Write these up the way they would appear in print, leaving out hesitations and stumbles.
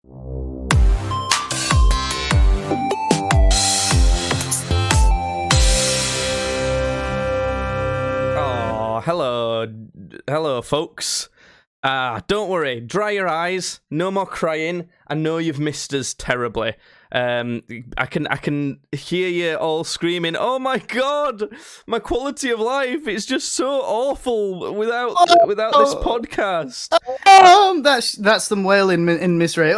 Oh, hello, folks. Don't worry, dry your eyes, no more crying. I know you've missed us terribly. I can hear you all screaming, "Oh my god, my quality of life is just so awful without this podcast." That's them wailing in misery.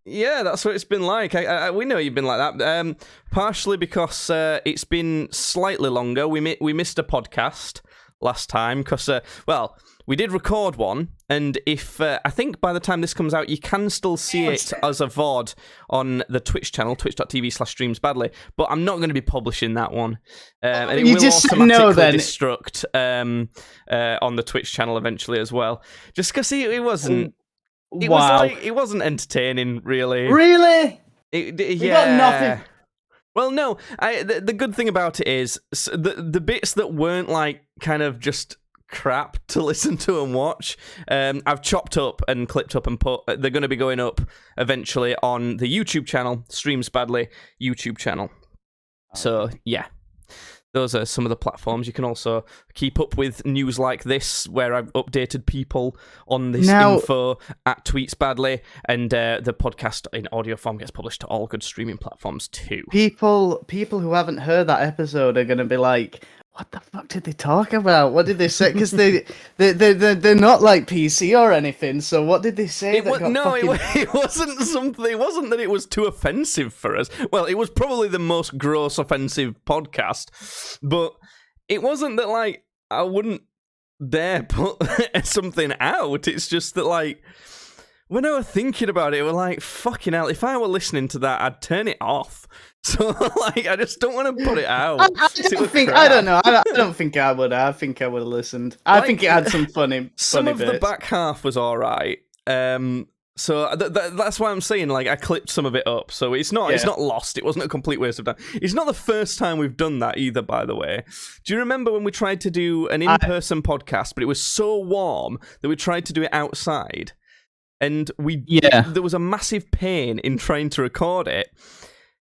Yeah, that's what it's been like. We know you've been like that. Partially because it's been slightly longer. We missed a podcast last time because, we did record one, and if I think by the time this comes out, you can still see it as a VOD on the Twitch channel, twitch.tv/streamsbadly, but I'm not going to be publishing that one. And it will automatically destruct on the Twitch channel eventually as well. Just because it wasn't... It wasn't entertaining, really. Really? Yeah. Got nothing. Well, no. The good thing about it is the bits that weren't like kind of just crap to listen to and watch, I've chopped up and clipped up and put. They're going to be going up eventually on the YouTube channel, Streams Badly YouTube channel. So yeah. Those are some of the platforms. You can also keep up with news like this, where I've updated people on this info at Tweets Badly, and the podcast in audio form gets published to all good streaming platforms too. People who haven't heard that episode are going to be like, what the fuck did they talk about? What did they say? Because they're not like PC or anything. So what did they say? It wasn't something. It wasn't that it was too offensive for us. Well, it was probably the most gross offensive podcast, but it wasn't that like I wouldn't dare put something out. It's just that like when I was thinking about it, we're like, fucking hell. If I were listening to that, I'd turn it off. So, like, I just don't want to put it out. I don't know. I don't think I would. I think I would have listened. I think it had some funny Some of bits. the back half was all right. So that's why I'm saying, like, I clipped some of it up. So it's not lost. It wasn't a complete waste of time. It's not the first time we've done that either, by the way. Do you remember when we tried to do an in-person podcast, but it was so warm that we tried to do it outside? And there was a massive pain in trying to record it.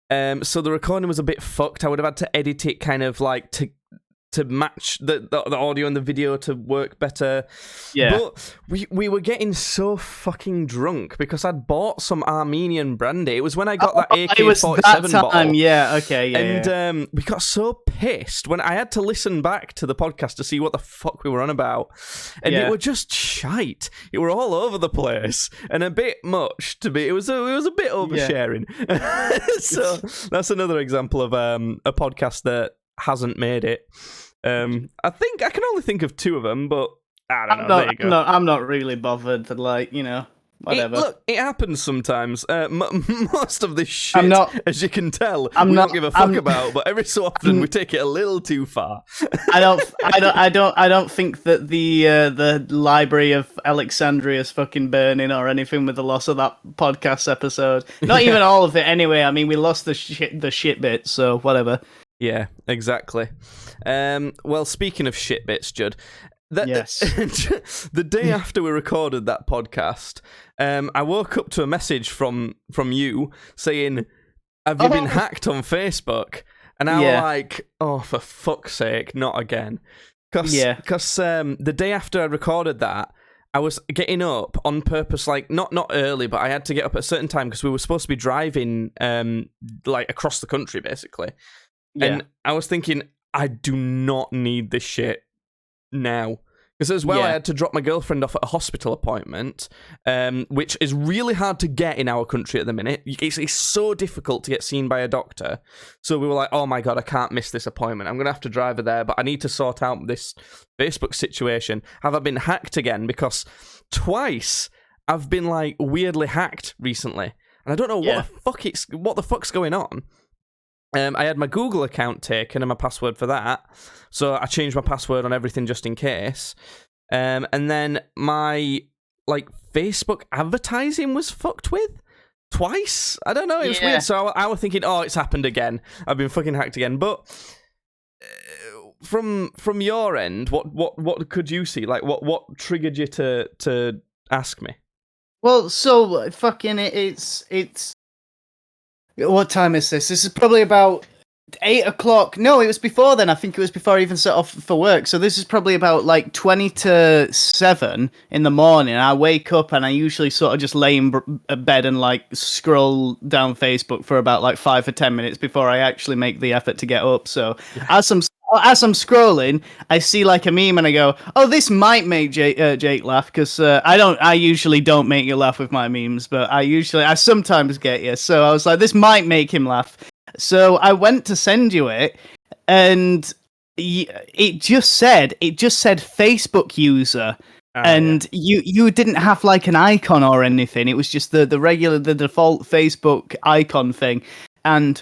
So the recording was a bit fucked. I would have had to edit it kind of like to match the audio and the video to work better. Yeah. But we were getting so fucking drunk because I'd bought some Armenian brandy. It was when I got that AK-47 bottle. Yeah, okay, yeah. And we got so pissed when I had to listen back to the podcast to see what the fuck we were on about. And it were just shite. It were all over the place and a bit much to be. It was a bit oversharing. Yeah. So that's another example of a podcast that hasn't made it. I think I can only think of two of them, but I don't know. There you go. I'm not really bothered. Whatever. It happens sometimes. Most of this shit, as you can tell, we don't give a fuck about. But every so often, we take it a little too far. I don't think that the Library of Alexandria is fucking burning or anything with the loss of that podcast episode. Not even all of it, anyway. I mean, we lost the shit bit, so whatever. Yeah, exactly. Well, speaking of shit bits, Judd, the day after we recorded that podcast, I woke up to a message from you saying, "Have you been hacked on Facebook?" And I was like, "Oh, for fuck's sake, not again!" Because the day after I recorded that, I was getting up on purpose, like not early, but I had to get up at a certain time because we were supposed to be driving like across the country, basically. Yeah. And I was thinking, I do not need this shit now. Because as well, I had to drop my girlfriend off at a hospital appointment, which is really hard to get in our country at the minute. It's so difficult to get seen by a doctor. So we were like, oh my God, I can't miss this appointment. I'm going to have to drive her there, but I need to sort out this Facebook situation. Have I been hacked again? Because twice I've been like weirdly hacked recently. And I don't know what the fuck's going on. I had my Google account taken and my password for that, so I changed my password on everything just in case. And then my Facebook advertising was fucked with twice. I don't know, it was weird. So I was thinking, oh, it's happened again. I've been fucking hacked again. But from your end, what could you see? Like what triggered you to ask me? Well, so fucking it's. What time is this? This is probably about 8 o'clock. No, it was before then. I think it was before I even set off for work. So this is probably about like 20 to 7 in the morning. I wake up and I usually sort of just lay in bed and like scroll down Facebook for about like 5 or 10 minutes before I actually make the effort to get up. So as I'm scrolling, I see like a meme and I go, "Oh, this might make Jake laugh," because I usually don't make you laugh with my memes, but I sometimes get you. So I was like, "This might make him laugh." So I went to send you it, and it just said Facebook user, and you didn't have like an icon or anything. It was just the default Facebook icon thing, and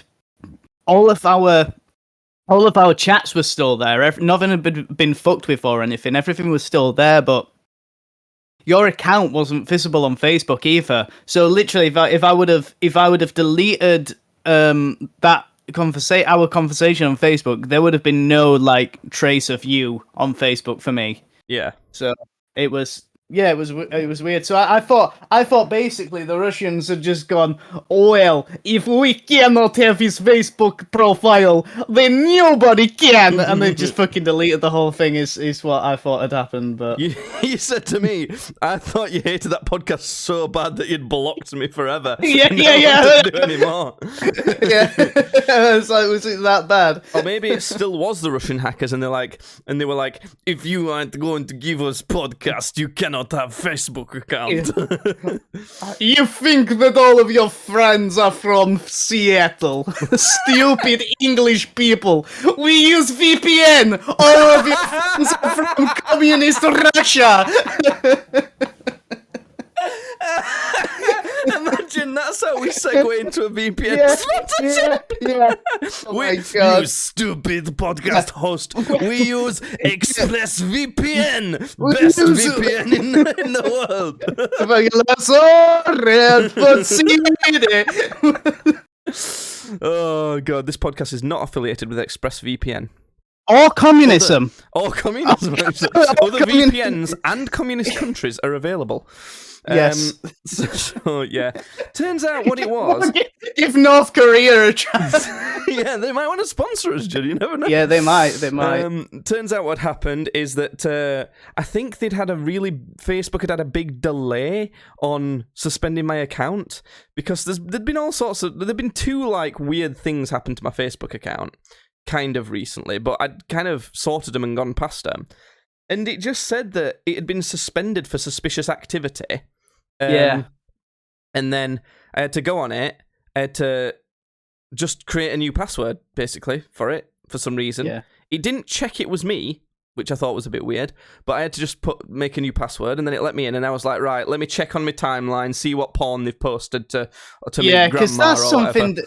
all of our chats were still there. Nothing had been fucked with or anything. Everything was still there, but your account wasn't visible on Facebook either. So literally, if I would have deleted that our conversation on Facebook, there would have been no like trace of you on Facebook for me. Yeah. So it was weird. So I thought basically the Russians had just gone, well, if we cannot have his Facebook profile, then nobody can, and they just fucking deleted the whole thing. Is what I thought had happened. But you said to me, I thought you hated that podcast so bad that you'd blocked me forever. Yeah. Don't do anymore. Yeah, it's like, was it that bad? Or maybe it still was the Russian hackers, and they were like, if you aren't going to give us podcast, you cannot have Facebook account. You think that all of your friends are from Seattle? Stupid English people. We use VPN. All of your friends are from communist Russia. Imagine that's how we segue into a VPN sponsorship. Yeah. Oh We, you stupid podcast host, we use ExpressVPN, best VPN in the world. Oh god, this podcast is not affiliated with ExpressVPN. Or communism. Or communism. Other VPNs and communist countries are available. Yes. So yeah. Turns out what it was. Give North Korea a chance. Yeah, they might want to sponsor us, Judd. You never know. Yeah, they might. Turns out what happened is that I think Facebook had a big delay on suspending my account because there'd been two like weird things happen to my Facebook account kind of recently, but I'd kind of sorted them and gone past them. And it just said that it had been suspended for suspicious activity. Yeah. And then I had to go on it. I had to just create a new password, basically, for it, for some reason. Yeah. It didn't check it was me, which I thought was a bit weird. But I had to just make a new password, and then it let me in, and I was like, right, let me check on my timeline, see what porn they've posted to yeah, because that's something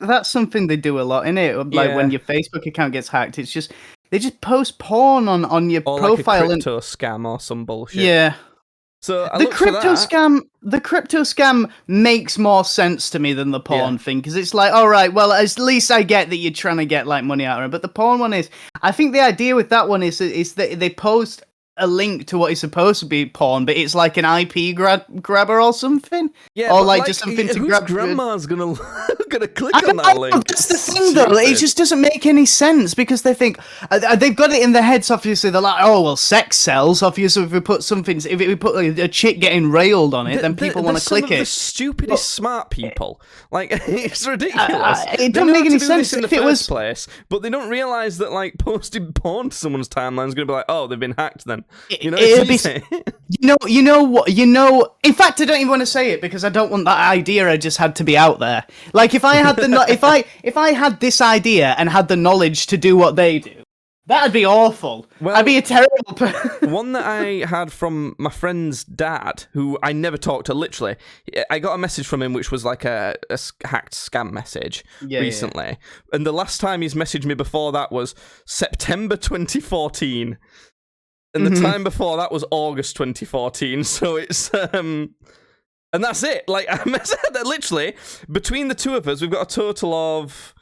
that's something they do a lot, innit? Like when your Facebook account gets hacked, it's just they just post porn on your or profile, like a crypto scam or some bullshit. Yeah. So the crypto scam makes more sense to me than the porn thing, because it's like, all right, well, at least I get that you're trying to get like money out of it, but the porn one is, I think the idea with that one is that they post a link to what is supposed to be porn, but it's like an IP grabber or something. Yeah, or like just something to grab. Grandma's gonna click on that link. That's the thing, though. It just doesn't make any sense because they think they've got it in their heads. Obviously, they're like, "Oh well, sex sells." Obviously, if we put a chick getting railed on it, then people want to click it. The stupidest smart people, like it's ridiculous. It doesn't make any sense in the first place, but they don't realize that like posting porn to someone's timeline is going to be like, "Oh, they've been hacked." Then you know, you know what? In fact, I don't even want to say it because I don't want that idea I just had to be out there. Like if I had if I had this idea and had the knowledge to do what they do, that'd be awful. Well, I'd be a terrible person. One that I had from my friend's dad, who I never talked to, literally, I got a message from him which was like a hacked scam message recently. Yeah. And the last time he's messaged me before that was September 2014. And the time before that was August 2014. So it's... and that's it. Like, literally, between the two of us, we've got a total of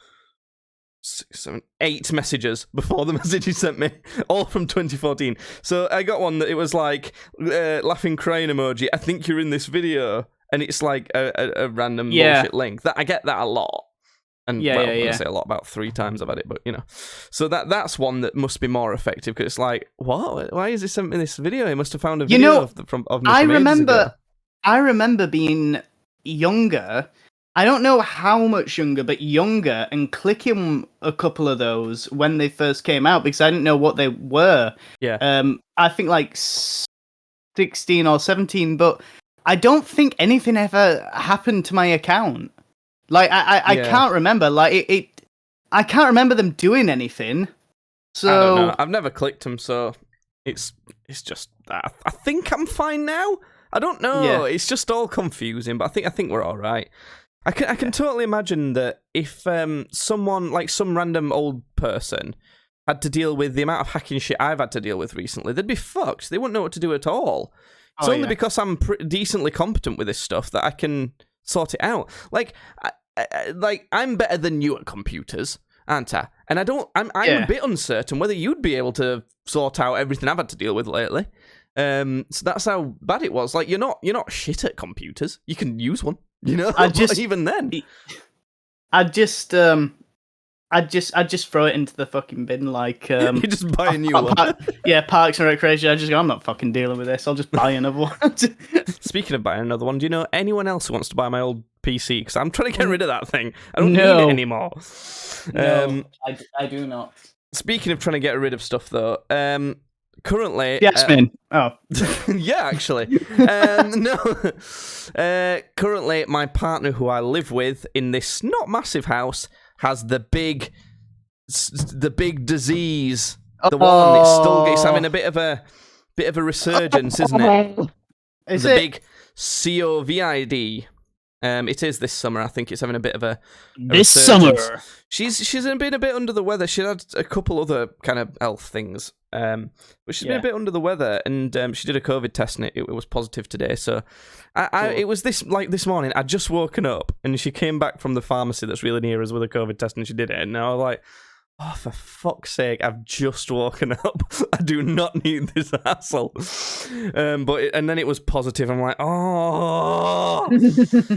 6, 7, 8 messages before the message he sent me, all from 2014. So I got one that it was like laughing crying emoji. I think you're in this video, and it's like a random bullshit link. That I get that a lot. And I'm gonna say a lot, about 3 times I've had it, but so that's one that must be more effective, because it's like, what? Why is he sent me this video? He must have found a video of me from ages ago. I remember being younger. I don't know how much younger, but younger, and clicking a couple of those when they first came out because I didn't know what they were. Yeah. I think like 16 or 17, but I don't think anything ever happened to my account. Like I can't remember. Like I can't remember them doing anything. So I don't know. I've never clicked them, so it's just that. I think I'm fine now. I don't know. Yeah. It's just all confusing, but I think we're all right. I can totally imagine that if someone, like some random old person, had to deal with the amount of hacking shit I've had to deal with recently, they'd be fucked. They wouldn't know what to do at all. It's only because I'm decently competent with this stuff that I can sort it out. Like I'm better than you at computers, aren't I? And I'm a bit uncertain whether you'd be able to sort out everything I've had to deal with lately. So that's how bad it was. Like you're not shit at computers. You can use one. Even then, I'd just throw it into the fucking bin. Like you just buy a new one. Parks and Recreation. I just go, I'm not fucking dealing with this. I'll just buy another one. Speaking of buying another one, do you know anyone else who wants to buy my old PC? Because I'm trying to get rid of that thing. I don't need it anymore. No, I do not. Speaking of trying to get rid of stuff, though, currently... Yasmin. Yeah, actually. No. Currently, my partner, who I live with in this not massive house, has the big disease. The one it's having a bit of a resurgence, isn't it? Is the it? Big COVID. It is this summer. I think it's having a bit of a this resurgence. Summer. She's been a bit under the weather. She had a couple other kind of health things, but she's been a bit under the weather, and she did a COVID test, and it was positive today. So, it was this morning. I'd just woken up, and she came back from the pharmacy that's really near us with a COVID test, and she did it, and I was like, oh, for fuck's sake, I've just woken up. I do not need this hassle. And then it was positive. I'm like, oh.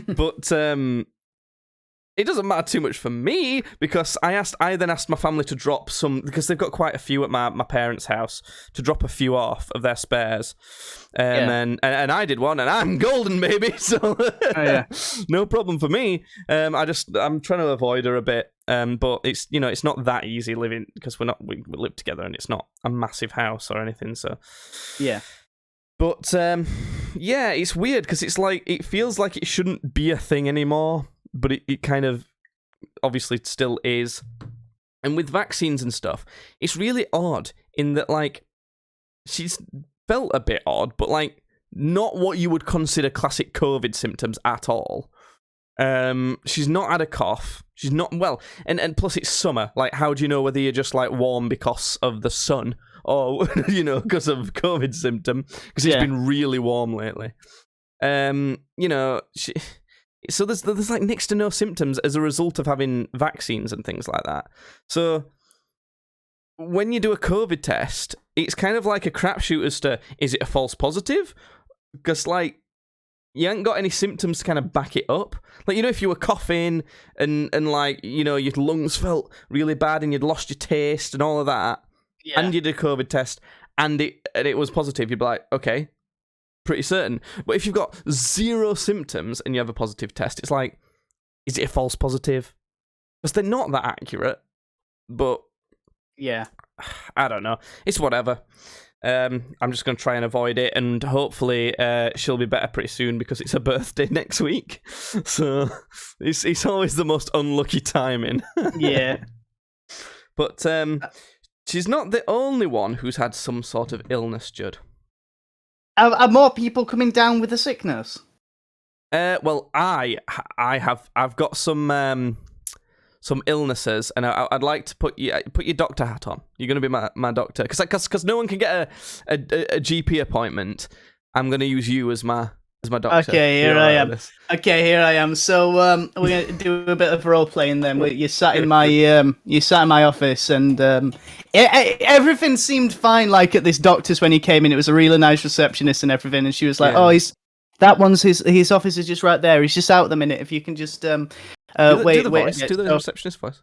But it doesn't matter too much for me, because I then asked my family to drop some, because they've got quite a few at my parents' house, to drop a few off of their spares. And I did one, and I'm golden, baby. So no problem for me. I'm trying to avoid her a bit. But it's it's not that easy living, because we live together, and it's not a massive house or anything. So but it's weird, because it's like it feels like it shouldn't be a thing anymore, but it kind of obviously still is. And with vaccines and stuff, it's really odd in that, like, she's felt a bit odd, but like not what you would consider classic COVID symptoms at all. She's not had a cough. She's not well, and plus it's summer. Like, how do you know whether you're just like warm because of the sun, or because of COVID symptom? Because it's been really warm lately. So there's like next to no symptoms as a result of having vaccines and things like that. So when you do a COVID test, it's kind of like a crapshoot as to, is it a false positive? Because like, you ain't got any symptoms to kind of back it up. Like, if you were coughing and like, your lungs felt really bad and you'd lost your taste and all of that, and you did a COVID test and it was positive, you'd be like, okay, pretty certain. But if you've got 0 symptoms and you have a positive test, it's like, is it a false positive? Because they're not that accurate. But I don't know. It's whatever. I'm just going to try and avoid it, and hopefully she'll be better pretty soon, because it's her birthday next week. So it's always the most unlucky timing. But she's not the only one who's had some sort of illness, Judd. Are more people coming down with the sickness? Well, I've got some illnesses, and I'd like to put your doctor hat on. You're going to be my doctor, because no one can get a GP appointment. I'm going to use you as my As my doctor. Okay, here I am. Okay, here I am. So we're gonna do a bit of role playing then. You sat in my office, and everything seemed fine. Like at this doctor's when he came in, it was a really nice receptionist and everything. And she was like, "Oh, his office is just right there. He's just out at the minute. If you can just wait." Do the receptionist voice.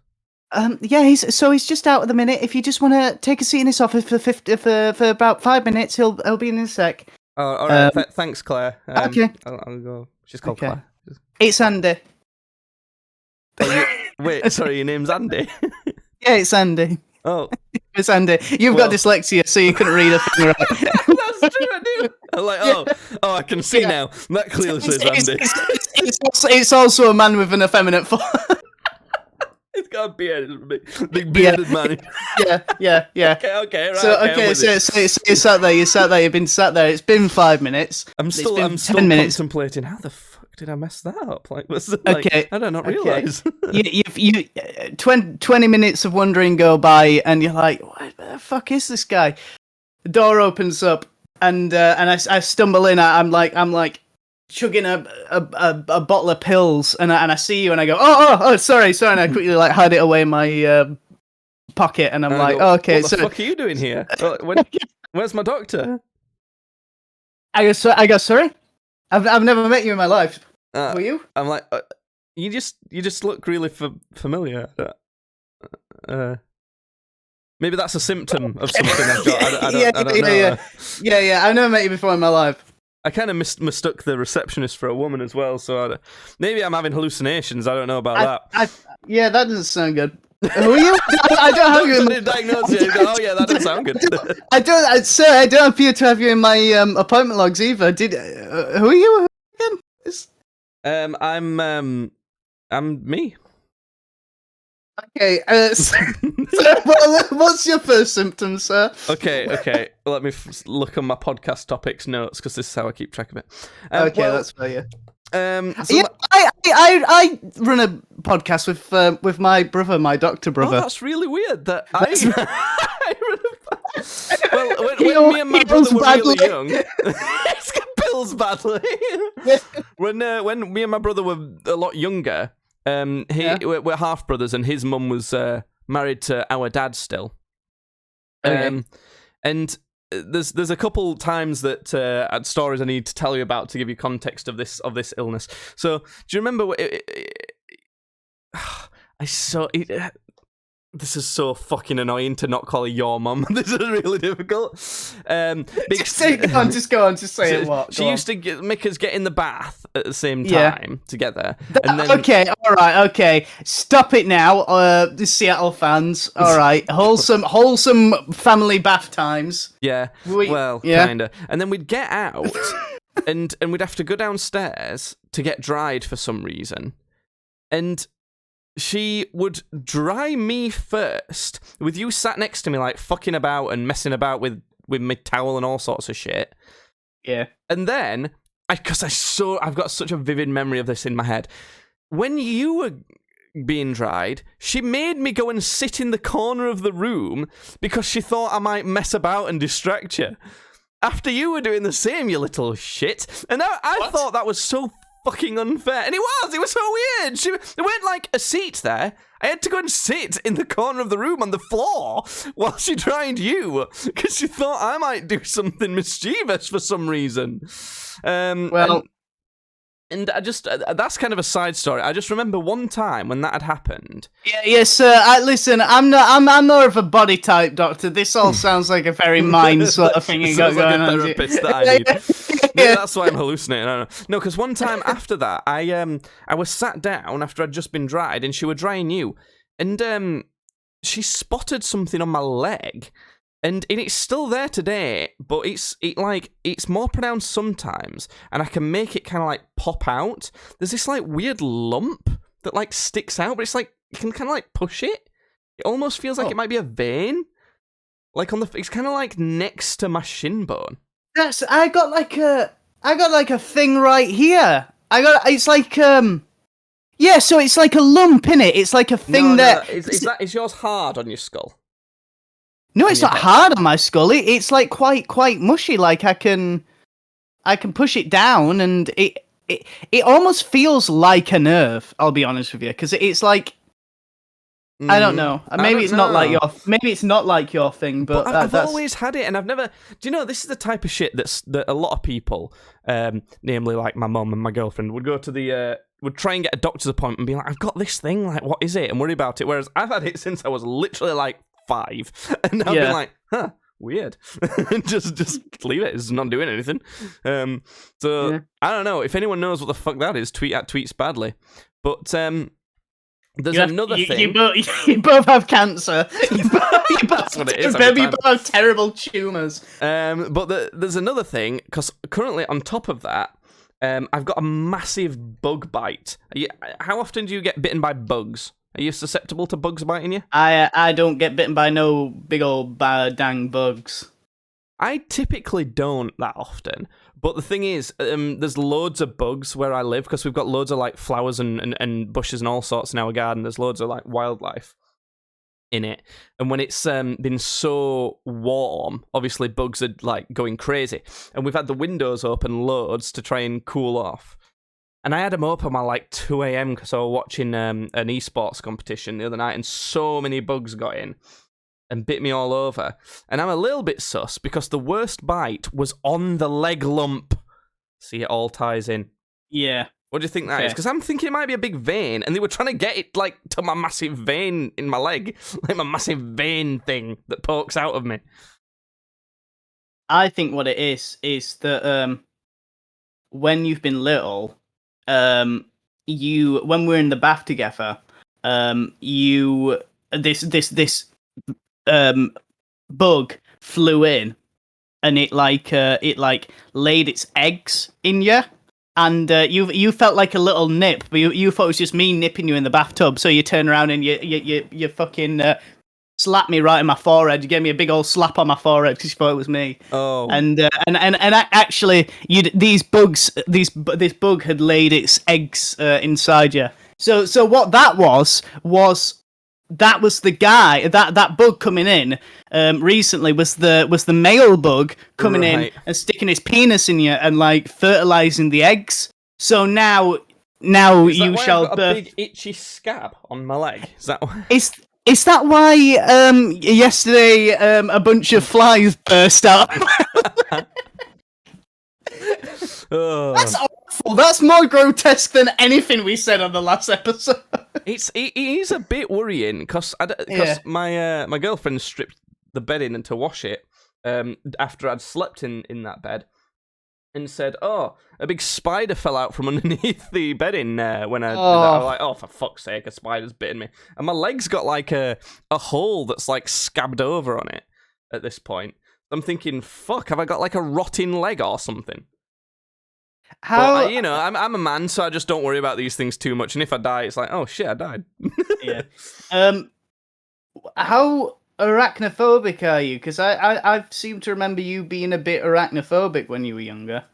Yeah, he's just out at the minute. If you just want to take a seat in his office for about 5 minutes, he'll be in a sec. Oh, all right. Thanks, Claire. Okay. I'll go. She's called Claire. It's Andy. Wait, sorry, your name's Andy? Yeah, it's Andy. Oh. It's Andy. You've got dyslexia, so you couldn't read a thing right. That's true, I do. I'm like, oh, I can see now. That clearly says Andy. It's also a man with an effeminate form. He's got a beard, big bearded man. Yeah. Okay, right. So you sat there. You've been sat there. It's been 5 minutes. I'm still contemplating how the fuck did I mess that up? Like, okay, I did not realise. you 20 minutes of wondering go by, and you're like, what the fuck is this guy? The door opens up, and I stumble in. I'm like chugging a bottle of pills, and I see you, and I go, oh, sorry, and I quickly like hide it away in my pocket, and I'm like, okay. What the fuck are you doing here? Where's my doctor? I go, sorry. I've never met you in my life. Were you? I'm like, you just look really familiar. Maybe that's a symptom of something I've got. I don't know. Yeah. I've never met you before in my life. I kind of mistook the receptionist for a woman as well, so maybe I'm having hallucinations. I don't know about that. Yeah, that doesn't sound good. Who are you? I don't have you in my... diagnose you. Oh yeah, that doesn't sound good. I don't appear to have you in my appointment logs either. Who are you again? I'm me. Okay, what's your first symptom, sir? Okay. Let me look on my podcast topics notes, because this is how I keep track of it. That's fair, yeah. So I run a podcast with my brother, my doctor brother. Oh, that's really weird. That when me and my brother were really young, it's got pills badly. When me and my brother were a lot younger, we're half brothers, and his mum was married to our dad still. And there's a couple times that stories I need to tell you about to give you context of this illness. So do you remember? This is so fucking annoying to not call her your mum. This is really difficult. Just go on. Just say it. What? She used to make us get in the bath at the same time together. Okay, all right, okay. Stop it now, the Seattle fans. All right, wholesome family bath times. Yeah. Kinda. And then we'd get out, and we'd have to go downstairs to get dried for some reason, and she would dry me first, with you sat next to me, like fucking about and messing about with my towel and all sorts of shit. Yeah. And then, I've got such a vivid memory of this in my head. When you were being dried, she made me go and sit in the corner of the room because she thought I might mess about and distract you. After you were doing the same, you little shit. And I thought that was so fucking unfair, and it was so weird. There weren't like a seat there. I had to go and sit in the corner of the room on the floor while she dried you, because she thought I might do something mischievous for some reason. And I just, that's kind of a side story. I just remember one time when that had happened. Yes, sir. Listen, I'm more of a body type doctor. This all sounds like a very mind sort of thing. Sounds like a therapist that I need. Maybe that's why I'm hallucinating. I don't know. No, because one time after that, I was sat down after I'd just been dried, and she was drying you, and she spotted something on my leg. And it's still there today, but it's more pronounced sometimes, and I can make it kind of like pop out. There's this like weird lump that like sticks out, but it's like you can kind of like push it. It almost feels like it might be a vein, like it's kind of like next to my shin bone. I got like a thing right here. It's like yeah, so it's like a lump in it. It's like a thing is yours hard on your skull? No, it's not hard on my skull. It's like quite mushy. Like I can I can push it down, and it almost feels like a nerve. I'll be honest with you, because it's like I don't know. Maybe it's not like your thing, but I've always had it, and I've never. Do you know this is the type of shit that a lot of people, namely like my mum and my girlfriend, would go to would try and get a doctor's appointment and be like, I've got this thing, like, what is it? And worry about it. Whereas I've had it since I was literally like 5, and I've been like, huh. Weird. just leave it. It's not doing anything. I don't know. If anyone knows what the fuck that is, tweet at Tweets Badly. But there's another thing. You both have cancer. That's what it is. You both have terrible tumours. But there's another thing, because currently on top of that, I've got a massive bug bite. How often do you get bitten by bugs? Are you susceptible to bugs biting you? I don't get bitten by no big old dang bugs. I typically don't that often, but the thing is, there's loads of bugs where I live because we've got loads of like flowers and bushes and all sorts in our garden. There's loads of like wildlife in it, and when it's been so warm, obviously bugs are like going crazy, and we've had the windows open loads to try and cool off. And I had them open at like 2 a.m. because I was watching an esports competition the other night, and so many bugs got in and bit me all over. And I'm a little bit sus because the worst bite was on the leg lump. See, it all ties in. Yeah. What do you think that is? Because I'm thinking it might be a big vein, and they were trying to get it like to my massive vein in my leg, like my massive vein thing that pokes out of me. I think what it is that when you've been little, when we're in the bath together, this bug flew in, and it laid its eggs in you, and you felt like a little nip, but you thought it was just me nipping you in the bathtub. So you turn around and you fucking slapped me right in my forehead. You gave me a big old slap on my forehead because you thought it was me. Oh. And actually, this bug had laid its eggs inside you. So what that was the guy that bug coming in recently was the male bug coming in and sticking his penis in you and like fertilizing the eggs. So now you shall I've got a big itchy scab on my leg. Is that why? Is that why yesterday a bunch of flies burst out? That's awful. That's more grotesque than anything we said on the last episode. It is a bit worrying because my girlfriend stripped the bedding to wash it after I'd slept in that bed, and said, "Oh, a big spider fell out from underneath the bedding when I did that." I was like, "Oh, for fuck's sake, a spider's bitten me." And my leg's got like a hole that's like scabbed over on it at this point. I'm thinking, fuck, have I got like a rotting leg or something? How? But, I'm a man, so I just don't worry about these things too much. And if I die, it's like, oh shit, I died. Yeah. How arachnophobic are you? Because I seem to remember you being a bit arachnophobic when you were younger.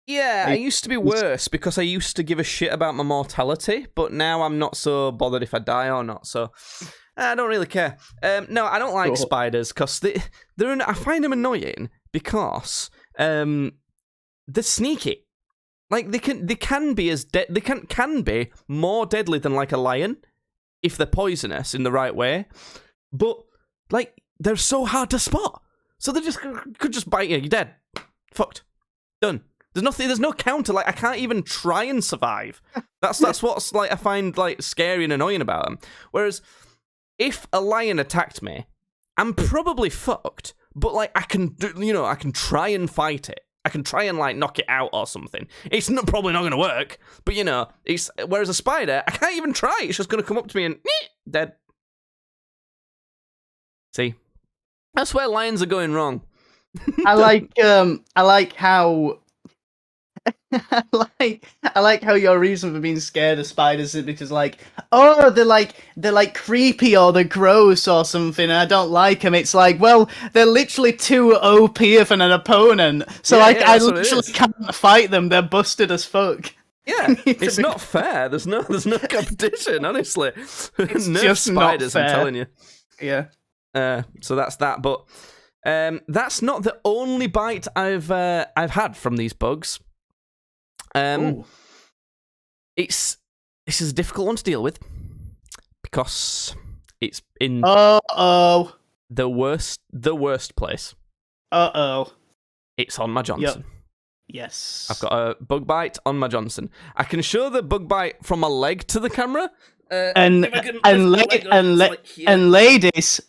Yeah, I used to be worse because I used to give a shit about my mortality, but now I'm not so bothered if I die or not, so I don't really care. No, I don't like spiders because I find them annoying because they're sneaky. Like they can be can be more deadly than like a lion if they're poisonous in the right way, but like they're so hard to spot. So they could just bite you. You're dead. Fucked. Done. There's no counter. Like I can't even try and survive. That's what's like I find like scary and annoying about them. Whereas if a lion attacked me, I'm probably fucked. But like I can try and fight it. I can try and like knock it out or something. It's probably not going to work, but whereas a spider, I can't even try. It's just going to come up to me and dead. See, that's where lions are going wrong. I like how I like how your reason for being scared of spiders is because they're like creepy or they're gross or something. And I don't like them. It's like, well, they're literally too OP of an opponent. So I literally can't fight them. They're busted as fuck. Yeah, it's not fair. There's no competition. Honestly, it's Nerf just spiders. Not fair. I'm telling you. Yeah. So that's that. But That's not the only bite I've had from these bugs. This is a difficult one to deal with because it's in the worst place. It's on my Johnson. Yep. Yes. I've got a bug bite on my Johnson. I can show the bug bite from my leg to the camera. And ladies,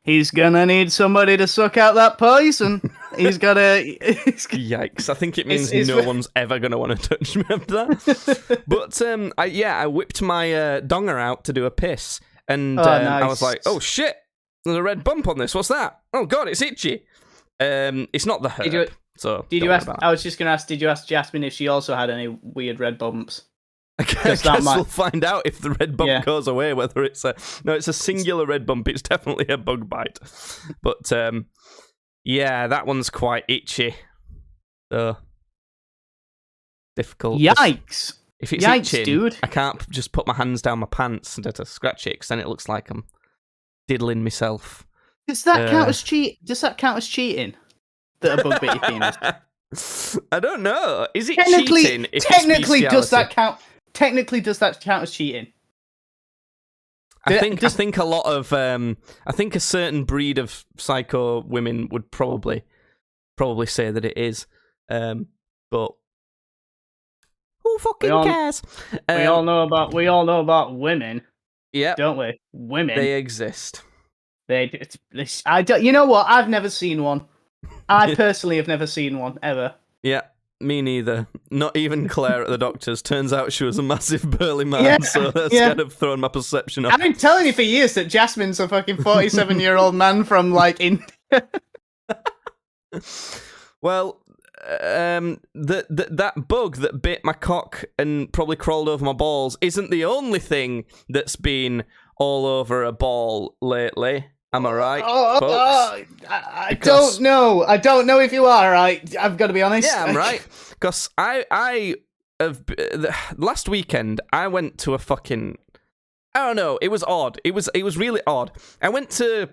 he's gonna need somebody to suck out that poison. Yikes! I think it means no one's ever gonna want to touch me after that. But I whipped my donger out to do a piss, and nice. I was like, "Oh shit! There's a red bump on this. What's that? Oh god, it's itchy." It's not the herb. Did you ask? I was just gonna ask. Did you ask Jasmine if she also had any weird red bumps? I guess we'll find out if the red bump goes away. Whether it's a singular red bump. It's definitely a bug bite. But that one's quite itchy. So difficult. Yikes! If it's itching, dude, I can't just put my hands down my pants and to scratch it, because then it looks like I'm diddling myself. Does that count as cheat? Does that count as cheating? That a bug bit your penis? I don't know. Is it cheating? Technically, does that count? Technically, does that count as cheating? I think a lot of I think a certain breed of psycho women would probably say that it is, but who fucking cares? We all know about women. Yeah, don't we? Women. They exist. I don't. You know what? I've never seen one. I personally have never seen one ever. Yeah. Me neither. Not even Claire at the doctor's. Turns out she was a massive burly man, so that's kind of thrown my perception off. I've been telling you for years that Jasmine's a fucking 47-year-old man from, like, India. Well, that bug that bit my cock and probably crawled over my balls isn't the only thing that's been all over a ball lately. Am I right, folks? I don't know. I don't know if you are right. I've got to be honest. Yeah, I'm right. Because I have last weekend I went to a fucking, I don't know. It was odd. It was really odd. I went to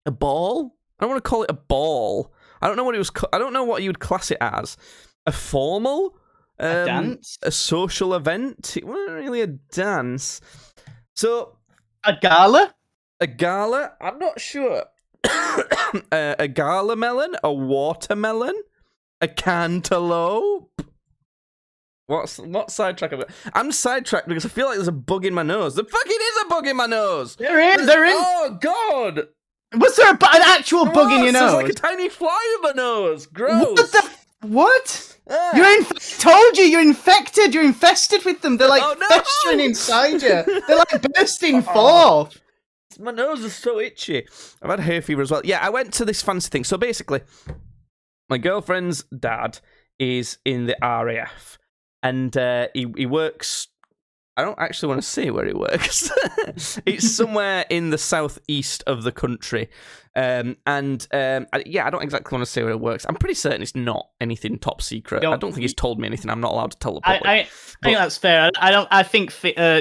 a ball. I don't want to call it a ball. I don't know what it was. I don't know what you would class it as. A formal, a dance, a social event. It wasn't really a dance. So a gala. A gala? I'm not sure. A gala melon? A watermelon? A cantaloupe? What sidetrack? I'm sidetracked because I feel like there's a bug in my nose. There fucking is a bug in my nose! There is! Oh, God! Was there an actual bug in your nose? There's like a tiny fly in my nose! Gross! What? Told you, you're infected! You're infested with them! They're like festering inside you! They're like bursting forth! My nose is so itchy. I've had hay fever as well. Yeah, I went to this fancy thing. So basically, my girlfriend's dad is in the RAF, and he works. I don't actually want to say where he works. It's somewhere in the southeast of the country, I don't exactly want to say where it works. I'm pretty certain it's not anything top secret. I don't think he's told me anything. I'm not allowed to tell the public. I think that's fair. I think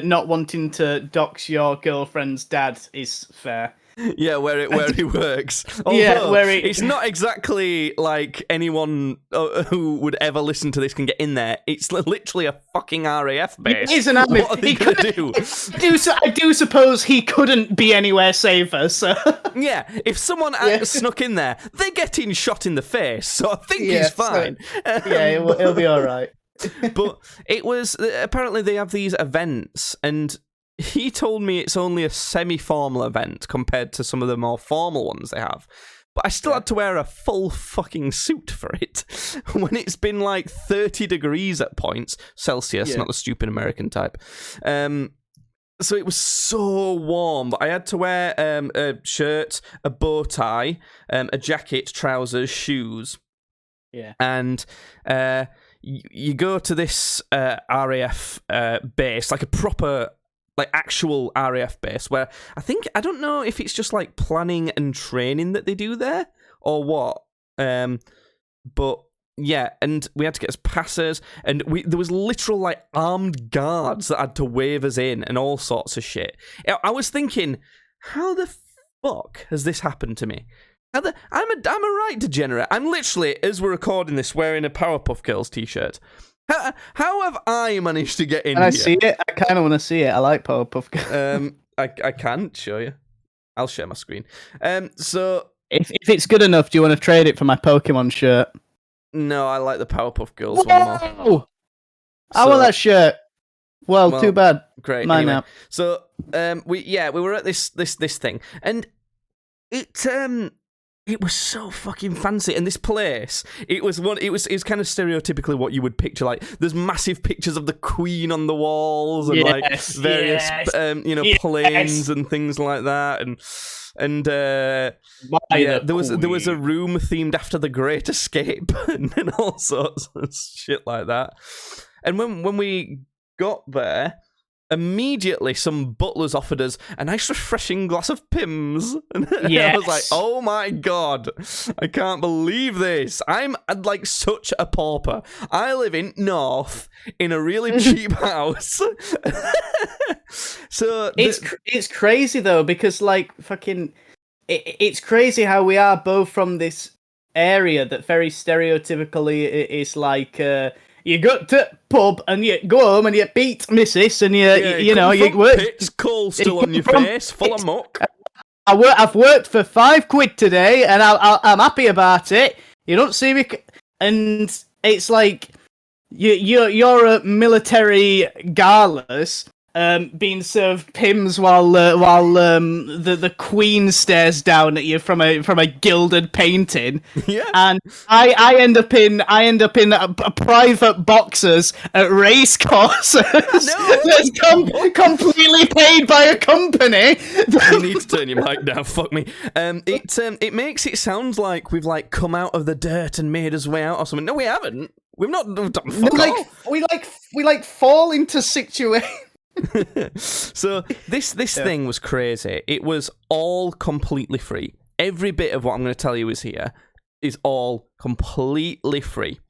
not wanting to dox your girlfriend's dad is fair. Yeah, where he works. Although, it's not exactly like anyone who would ever listen to this can get in there. It's literally a fucking RAF base. It is an army. What are they going to do? I do suppose he couldn't be anywhere safer. So yeah, if someone snuck in there, they're getting shot in the face. So I think he's fine. He'll be all right. But it was apparently they have these events and. He told me it's only a semi-formal event compared to some of the more formal ones they have. But I still had to wear a full fucking suit for it when it's been like 30 degrees at points, Celsius, not the stupid American type. So it was so warm, but I had to wear a shirt, a bow tie, a jacket, trousers, shoes. Yeah. And you go to this RAF base, like a proper... like actual RAF base where I don't know if it's just like planning and training that they do there or what. But yeah, and we had to get us passes and there was literal like armed guards that had to wave us in and all sorts of shit. I was thinking, how the fuck has this happened to me? I'm a right degenerate. I'm literally, as we're recording this, wearing a Powerpuff Girls t-shirt. How have I managed to get in here? I see it? I kind of want to see it. I like Powerpuff Girls. I can't show you. I'll share my screen. So if it's good enough, do you want to trade it for my Pokemon shirt? No, I like the Powerpuff Girls one more. I want that shirt. Well, too bad. Great. Mine anyway. now. So we were at this thing, and it was so fucking fancy, and this place, it was kind of stereotypically what you would picture. Like, there's massive pictures of the Queen on the walls, and various planes and things like that, and there was a room themed after The Great Escape and all sorts of shit like that. And when we got there, immediately some butlers offered us a nice refreshing glass of Pimm's. And I was like, oh my God, I can't believe this. I'm like such a pauper. I live in North in a really cheap house. So it's crazy though, because like fucking it's crazy how we are both from this area that very stereotypically is like you go to pub and you go home and you beat missus and you work. Pits, coal still on your face, full of muck. I've worked for £5 today and I'm happy about it. You don't see me, and it's like you're at military galas. Being served Pimm's while the Queen stares down at you from a gilded painting, and I end up in a private boxers at race courses that's completely paid by a company. You need to turn your mic down. Fuck me. It makes it sound like we've like come out of the dirt and made us way out or something. No, we haven't. We've not done fuck all. We fall into situations. So this thing was crazy. It was all completely free. Every bit of what I'm going to tell you is all completely free.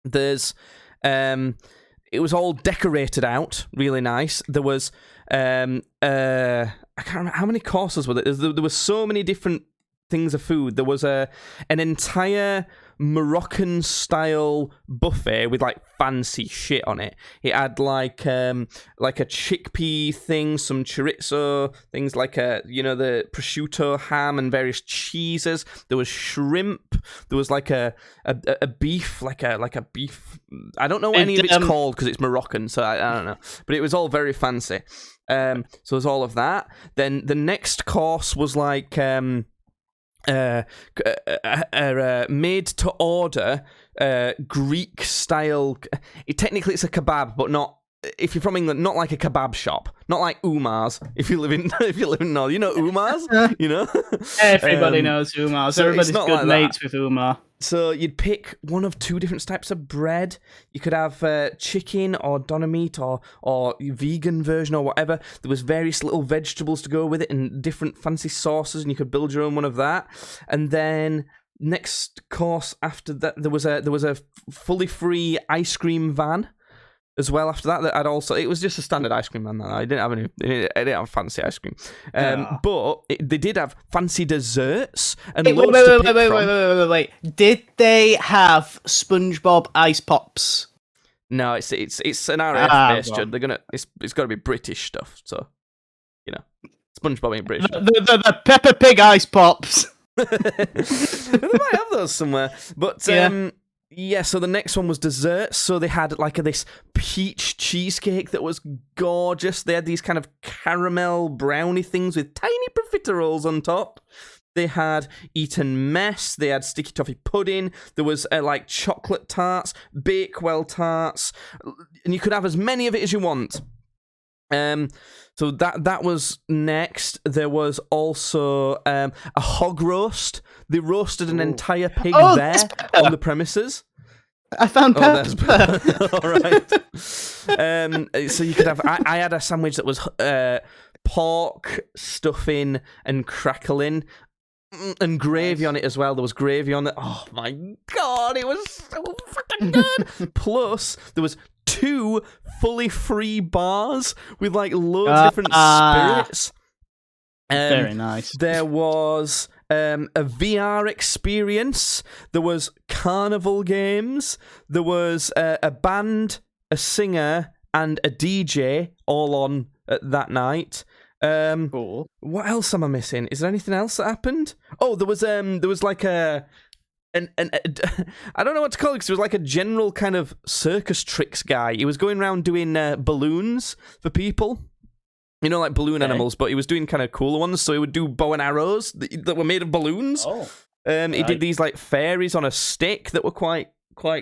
There's it was all decorated out, really nice. There was I can't remember how many courses were there. There were so many different things of food. There was an entire Moroccan style buffet with like fancy shit on it. It had like a chickpea thing, some chorizo things, like the prosciutto ham and various cheeses. There was shrimp. There was like a beef, like a beef. I don't know what any of it's called because it's Moroccan, so I don't know. But it was all very fancy. So there's all of that. Then the next course was like made to order Greek style. Technically it's a kebab, but not, if you're from England, not like a kebab shop, not like Umar's. If you live in North, you know Umar's. Everybody knows Umar's. So everybody's good like mates with Umar. So you'd pick one of two different types of bread. You could have chicken or doner meat or vegan version or whatever. There was various little vegetables to go with it and different fancy sauces, and you could build your own one of that. And then next course after that, there was a fully free ice cream van as well. After that, I'd also, it was just a standard ice cream van. I didn't have fancy ice cream, but they did have fancy desserts and wait. Did they have SpongeBob ice pops? No, it's an RAF based. It's got to be British stuff. So SpongeBob ain't British. The Peppa Pig ice pops. They might have those somewhere, but yeah, so the next one was desserts. So they had like this peach cheesecake that was gorgeous. They had these kind of caramel brownie things with tiny profiteroles on top. They had Eton mess. They had sticky toffee pudding. There was like chocolate tarts, Bakewell tarts, and you could have as many of it as you want. So that was next. There was also a hog roast. They roasted an entire pig there on the premises. I found pepper. All right. So you could have. I had a sandwich that was pork stuffing and crackling, and gravy on it as well. There was gravy on it. Oh my God, it was so fucking good. Plus, there was 2 fully free bars with like loads of different spirits. Very nice. There was a VR experience. There was carnival games. There was a band, a singer, and a DJ all on that night. Cool. What else am I missing? Is there anything else that happened? Oh, there was like a I don't know what to call it, because it was like a general kind of circus tricks guy. He was going around doing balloons for people. You know, like balloon animals, but he was doing kind of cooler ones. So he would do bow and arrows that were made of balloons. Oh. He did these like fairies on a stick that were quite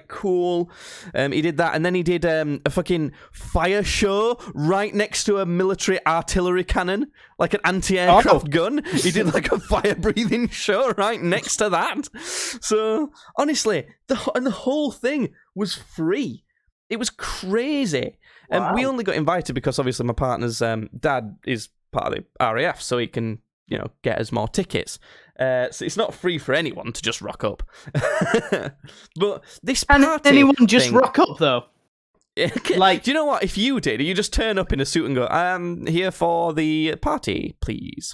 cool. He did that, and then he did a fucking fire show right next to a military artillery cannon, like an anti-aircraft gun. He did like a fire-breathing show right next to that. So honestly, the whole thing was free. It was crazy. Wow. We only got invited because obviously my partner's dad is part of the RAF, so he can, get us more tickets. So it's not free for anyone to just rock up. But this party, can anyone just rock up though? Like, do you know what? If you did, you just turn up in a suit and go, "I'm here for the party, please."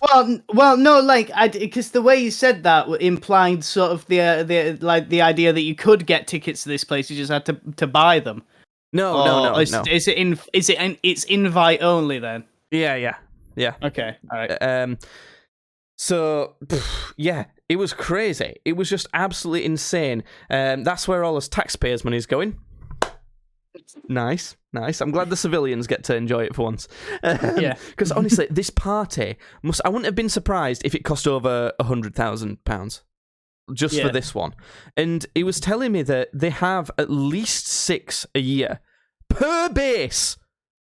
Well, no, like because the way you said that implied sort of the idea that you could get tickets to this place. You just had to buy them. No. Is it's invite only then? Yeah. Okay, all right. So, yeah, it was crazy. It was just absolutely insane. That's where all us taxpayers' money is going. Nice. I'm glad the civilians get to enjoy it for once. Yeah. Because honestly, this party I wouldn't have been surprised if it cost over £100,000 just for this one. And he was telling me that they have at least 6 a year per base,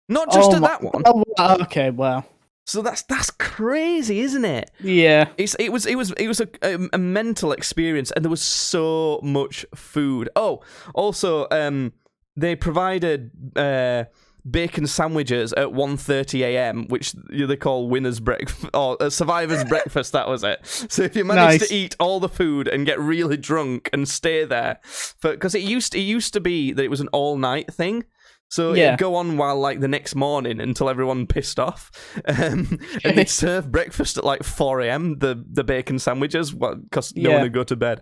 not just at that one. Oh, okay, wow. So that's crazy, isn't it? Yeah. It was a mental experience, and there was so much food. Oh, also, they provided bacon sandwiches at 1:30 a.m., which they call winner's breakfast or survivor's breakfast. That was it. So if you managed to eat all the food and get really drunk and stay there, because it used to be that it was an all night thing. So it'd go on while, like, the next morning until everyone pissed off. And they'd serve breakfast at, like, 4 a.m., the bacon sandwiches, because no one would go to bed.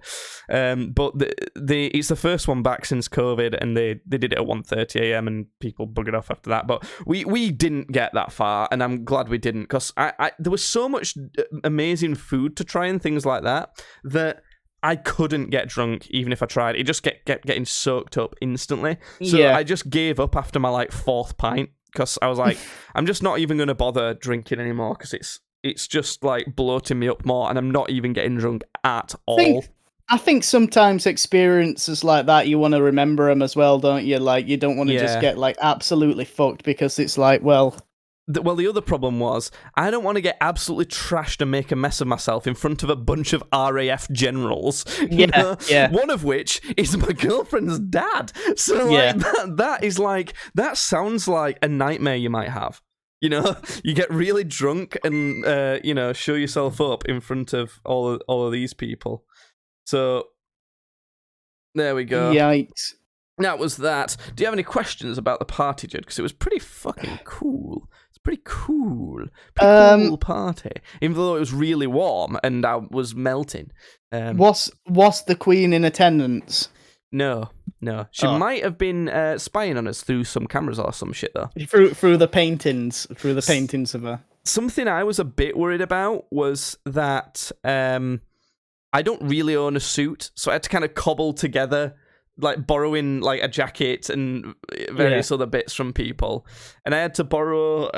But it's the first one back since COVID, and they did it at 1:30 a.m., and people buggered off after that. But we didn't get that far, and I'm glad we didn't, because there was so much amazing food to try and things like that I couldn't get drunk even if I tried. It just kept getting soaked up instantly. So I just gave up after my 4th pint, because I was like, I'm just not even going to bother drinking anymore, because it's just bloating me up more, and I'm not even getting drunk at all. I think sometimes experiences like that, you want to remember them as well, don't you? Like, you don't want to just get absolutely fucked, because it's the other problem was, I don't want to get absolutely trashed and make a mess of myself in front of a bunch of RAF generals. Yeah. One of which is my girlfriend's dad. So that sounds like a nightmare you might have. You get really drunk and show yourself up in front of all of these people. So there we go. Yikes. That was that. Do you have any questions about the party, Judd? Because it was pretty fucking cool. It's pretty cool. Cool party. Even though it was really warm and I was melting. Was the Queen in attendance? No. She might have been spying on us through some cameras or some shit, though. Through the paintings of her. Something I was a bit worried about was that I don't really own a suit, so I had to kind of cobble together, borrowing a jacket and various other bits from people. And I had to borrow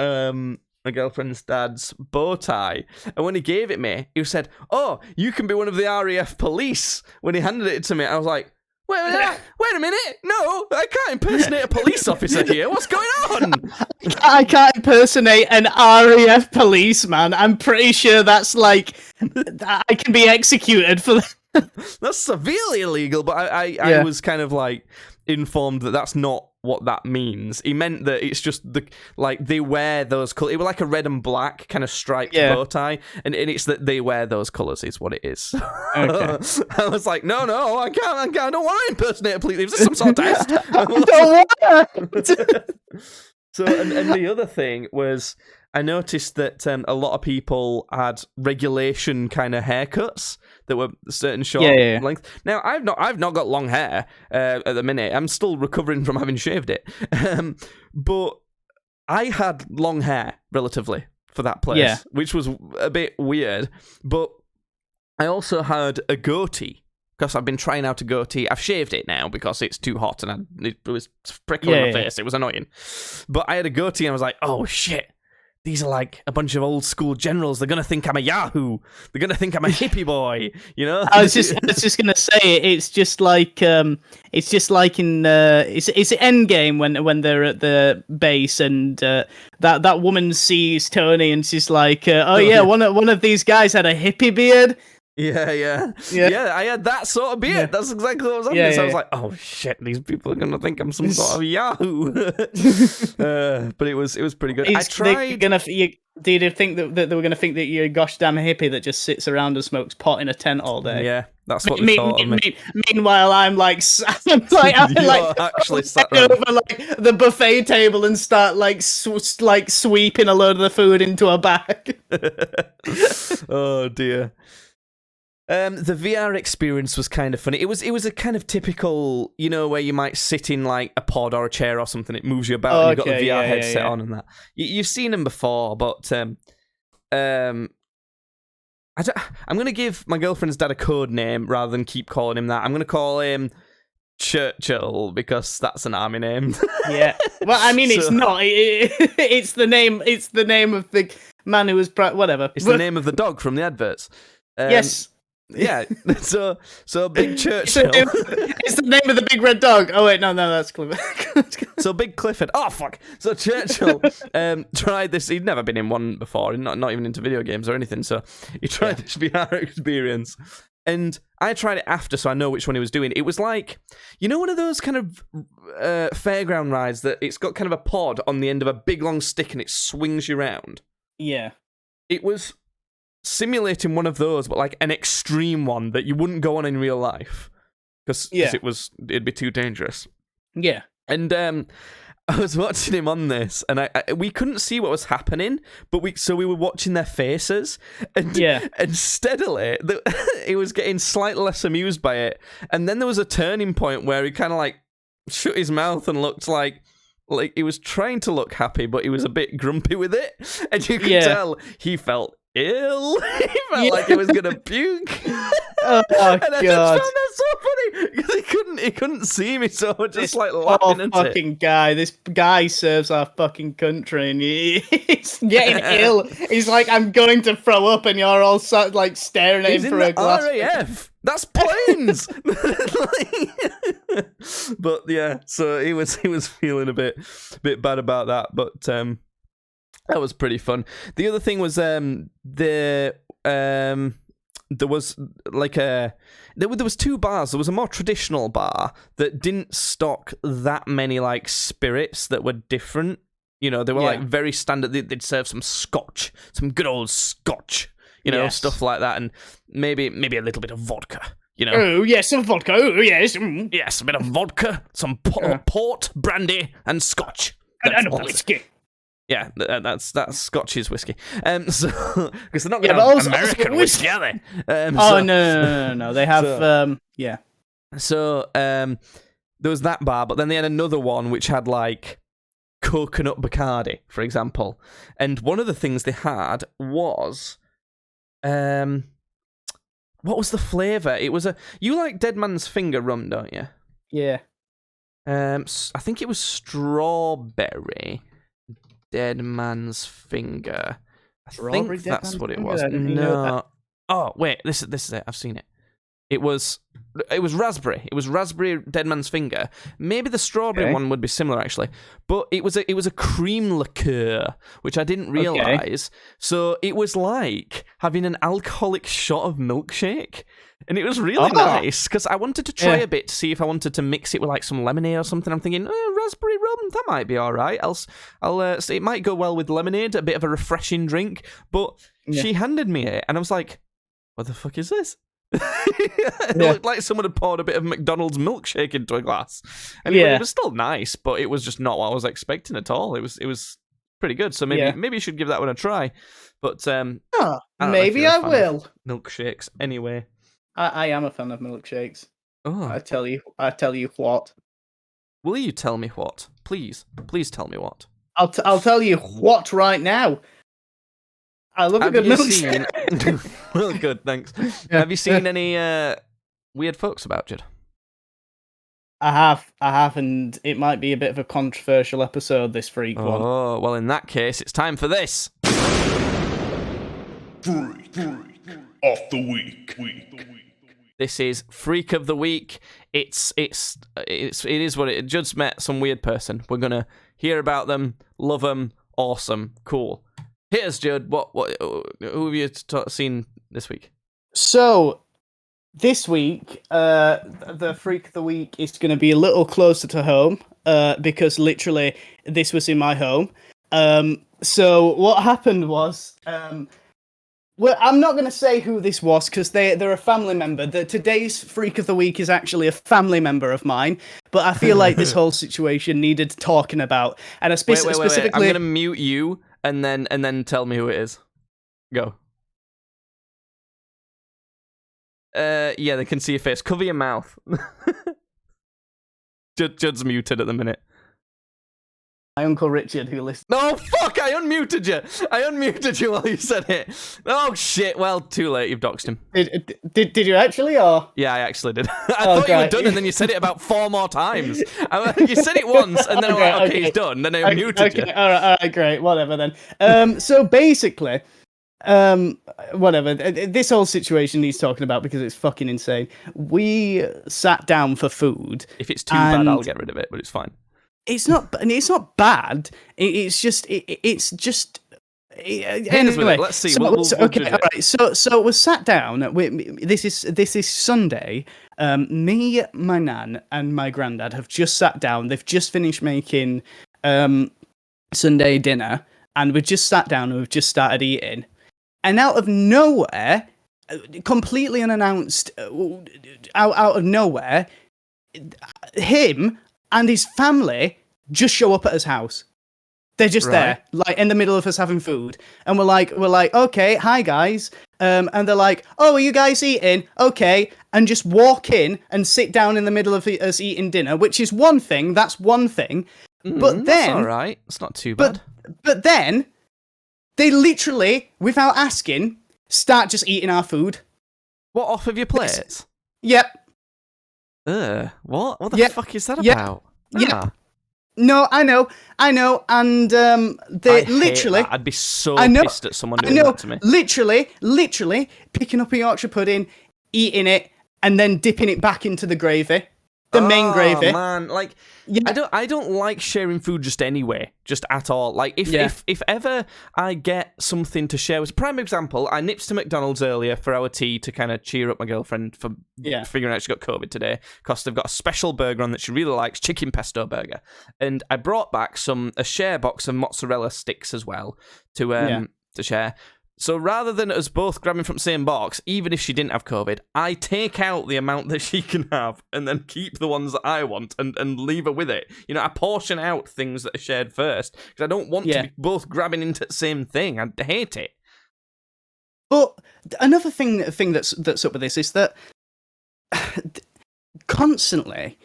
my girlfriend's dad's bow tie. And when he gave it me, he said, "Oh, you can be one of the RAF police." When he handed it to me, I was like, wait a minute. No, I can't impersonate a police officer here. What's going on? I can't impersonate an RAF policeman. I'm pretty sure that's I can be executed for that. That's severely illegal, but I was kind of informed that that's not what that means. He meant that it's just they wear those colors. It was like a red and black kind of striped bow tie, and it's that they wear those colors is what it is. Okay. I was like, no, I can't. I don't want to impersonate a police. Is this some sort of test? I don't want to. So, and the other thing was, I noticed that a lot of people had regulation kind of haircuts that were certain short length. Now, I've not got long hair at the minute. I'm still recovering from having shaved it. But I had long hair, relatively, for that place, which was a bit weird. But I also had a goatee, because I've been trying out a goatee. I've shaved it now because it's too hot and it was prickling my face. It was annoying. But I had a goatee and I was like, oh, shit. These are like a bunch of old school generals. They're gonna think I'm a Yahoo. They're gonna think I'm a hippie boy. You know. I was just gonna say it's just like in it's Endgame when they're at the base and that woman sees Tony and she's like, one of these guys had a hippie beard. Yeah. I had that sort of beard. Yeah. That's exactly what was on this. I was like, oh shit, these people are gonna think I'm some sort of Yahoo. But it was pretty good. I tried. Did you think that they were gonna think that you're a gosh damn hippie that just sits around and smokes pot in a tent all day? Yeah, that's what they thought of me. Meanwhile, I'm actually sat over like the buffet table and start sweeping a load of the food into a bag. Oh dear. The VR experience was kind of funny. It was a kind of typical, where you might sit in like a pod or a chair or something. It moves you about and you've got the VR headset on and that. You've seen them before, but I'm going to give my girlfriend's dad a code name rather than keep calling him that. I'm going to call him Churchill because that's an army name. Yeah. Well, I mean, it's not. It's the name. It's the name of the man who was whatever. It's the name of the dog from the adverts. Yes. Yeah, so Big Churchill. It's the name of the big red dog. Oh wait, no, that's Clifford. So Big Clifford. Oh fuck. So Churchill tried this. He'd never been in one before, not even into video games or anything. So he tried this VR experience, and I tried it after, so I know which one he was doing. It was like, one of those kind of fairground rides that it's got kind of a pod on the end of a big long stick and it swings you around. Yeah. It was simulating one of those, but like an extreme one that you wouldn't go on in real life because it'd be too dangerous. Yeah. And I was watching him on this, and we couldn't see what was happening, but we were watching their faces, and steadily he was getting slightly less amused by it, and then there was a turning point where he kind of like shut his mouth and looked like he was trying to look happy, but he was a bit grumpy with it, and you could tell he felt ill. He felt like he was gonna puke. Oh and God! I just found that so funny because he couldn't see me, so just like laughing at fucking it. Guy. This guy serves our fucking country, and he's getting ill. He's like, I'm going to throw up, and you're all like staring at him for a glass. RAF. That's planes. But yeah, so he was feeling a bit bad about that, but that was pretty fun. The other thing was there was like there was two bars. There was a more traditional bar that didn't stock that many like spirits that were different. They were like very standard. They'd serve some scotch, some good old scotch, stuff like that, and maybe a little bit of vodka. Oh yes, some vodka. Oh yes, yes, a bit of vodka, some port, brandy, and scotch, and whiskey. Yeah, that's Scotch's whiskey. So because they're not going to have American whiskey, are they? No. They have So there was that bar, but then they had another one which had like coconut Bacardi, for example. And one of the things they had was what was the flavour? It was you like Dead Man's Finger rum, don't you? Yeah. I think it was strawberry. Dead Man's Finger. I think that's what it was. No. Oh wait, this is it. I've seen it. It was raspberry. It was raspberry Dead Man's Finger. Maybe the strawberry one would be similar actually, but it was a cream liqueur, which I didn't realize. So it was like having an alcoholic shot of milkshake. And it was really nice because I wanted to try a bit to see if I wanted to mix it with like some lemonade or something. I'm thinking raspberry rum, that might be all right. I'll it might go well with lemonade, a bit of a refreshing drink. But she handed me it, and I was like, "What the fuck is this?" It looked like someone had poured a bit of McDonald's milkshake into a glass, and it was still nice, but it was just not what I was expecting at all. It was pretty good. So maybe you should give that one a try. But maybe I will. Milkshakes, anyway. I am a fan of milkshakes. Oh, I tell you what. Will you tell me what? Please tell me what. I'll tell you what right now. I love a good milkshake. Well, good, thanks. Have you seen any weird folks about, Judd? I have, and it might be a bit of a controversial episode, this freak one. Oh, well, in that case, it's time for this. Freak of the week. This is Freak of the Week. It is what it. Judd's met some weird person. We're gonna hear about them, love them, awesome, cool. Hit us, Judd. Who have you seen this week? So, this week, the Freak of the Week is going to be a little closer to home, because literally this was in my home. So what happened was, well, I'm not going to say who this was because they're a family member. Today's Freak of the Week is actually a family member of mine, but I feel like this whole situation needed talking about. And specifically, wait. I'm going to mute you and then tell me who it is. Go. Yeah, they can see your face. Cover your mouth. Judd's muted at the minute. My Uncle Richard, who listens. No, fuck! I unmuted you while you said it. Oh shit! Well, too late. You've doxed him. Did you actually, or? Yeah, I actually did. I thought you were done, and then you said it about 4 more times. You said it once, and then I went, okay, he's done. Then I muted you. All right, great, whatever then. So basically, whatever. This whole situation he's talking about because it's fucking insane. We sat down for food. If it's too bad, I'll get rid of it, but it's fine. It's not bad. It's just. Anyway, let's see. So, we'll all right. So we sat down. This is Sunday. Me, my nan, and my granddad have just sat down. They've just finished making Sunday dinner, and we've just sat down and we've just started eating. And out of nowhere, completely unannounced, out of nowhere, him and his family just show up at his house. They're just there, like in the middle of us having food, and we're like, okay, hi guys, and they're like, oh, are you guys eating? Okay, and just walk in and sit down in the middle of us eating dinner, which is one thing. That's one thing, but then that's all right. It's not too bad. But then they literally, without asking, start just eating our food. What, off of your plates? Yep. What? What the fuck is that about? Yeah. No, I know, and they literally. I'd be so pissed at someone doing that to me. Literally picking up a Yorkshire pudding, eating it, and then dipping it back into the gravy, the main gravy. Man, like, I don't like sharing food just anyway, just at all. Like, if ever I get something to share with, prime example, I nipped to McDonald's earlier for our tea to kind of cheer up my girlfriend for figuring out she got COVID today, because they've got a special burger on that she really likes, chicken pesto burger, and I brought back a share box of mozzarella sticks as well to share. So rather than us both grabbing from the same box, even if she didn't have COVID, I take out the amount that she can have and then keep the ones that I want and leave her with it. You know, I portion out things that are shared first because I don't want to be both grabbing into the same thing. I hate it. But another thing that's up with this is that constantly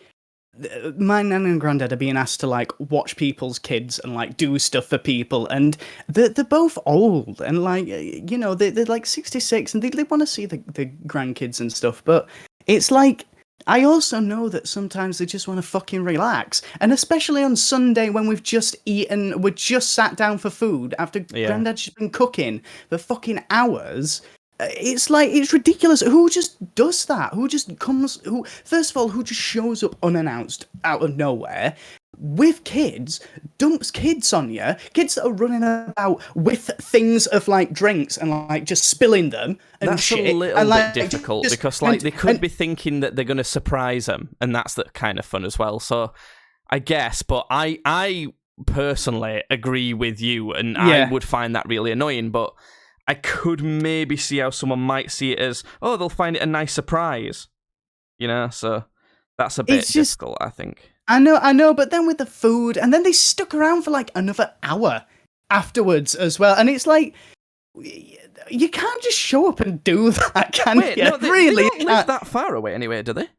my nan and granddad are being asked to like watch people's kids and like do stuff for people, and they're both old and like, you know, they're like 66 and they want to see the grandkids and stuff, but it's like, I also know that sometimes they just want to fucking relax, and especially on Sunday when we've just sat down for food after granddad's just been cooking for fucking hours. It's like, it's ridiculous. Who just does that? Who just first of all, who just shows up unannounced out of nowhere with kids, dumps kids on you, kids that are running about with things of like drinks and like just spilling them and that's shit. That's a little and, like, bit difficult because like they could be thinking that they're going to surprise them, and that's the kind of fun as well. So I guess, but I personally agree with you, and I would find that really annoying, but I could maybe see how someone might see it as, oh, they'll find it a nice surprise, you know. So that's a bit difficult, I think. I know, but then with the food, and then they stuck around for like another hour afterwards as well. And it's like, you can't just show up and do that, can you? No, they don't live that far away anyway, do they?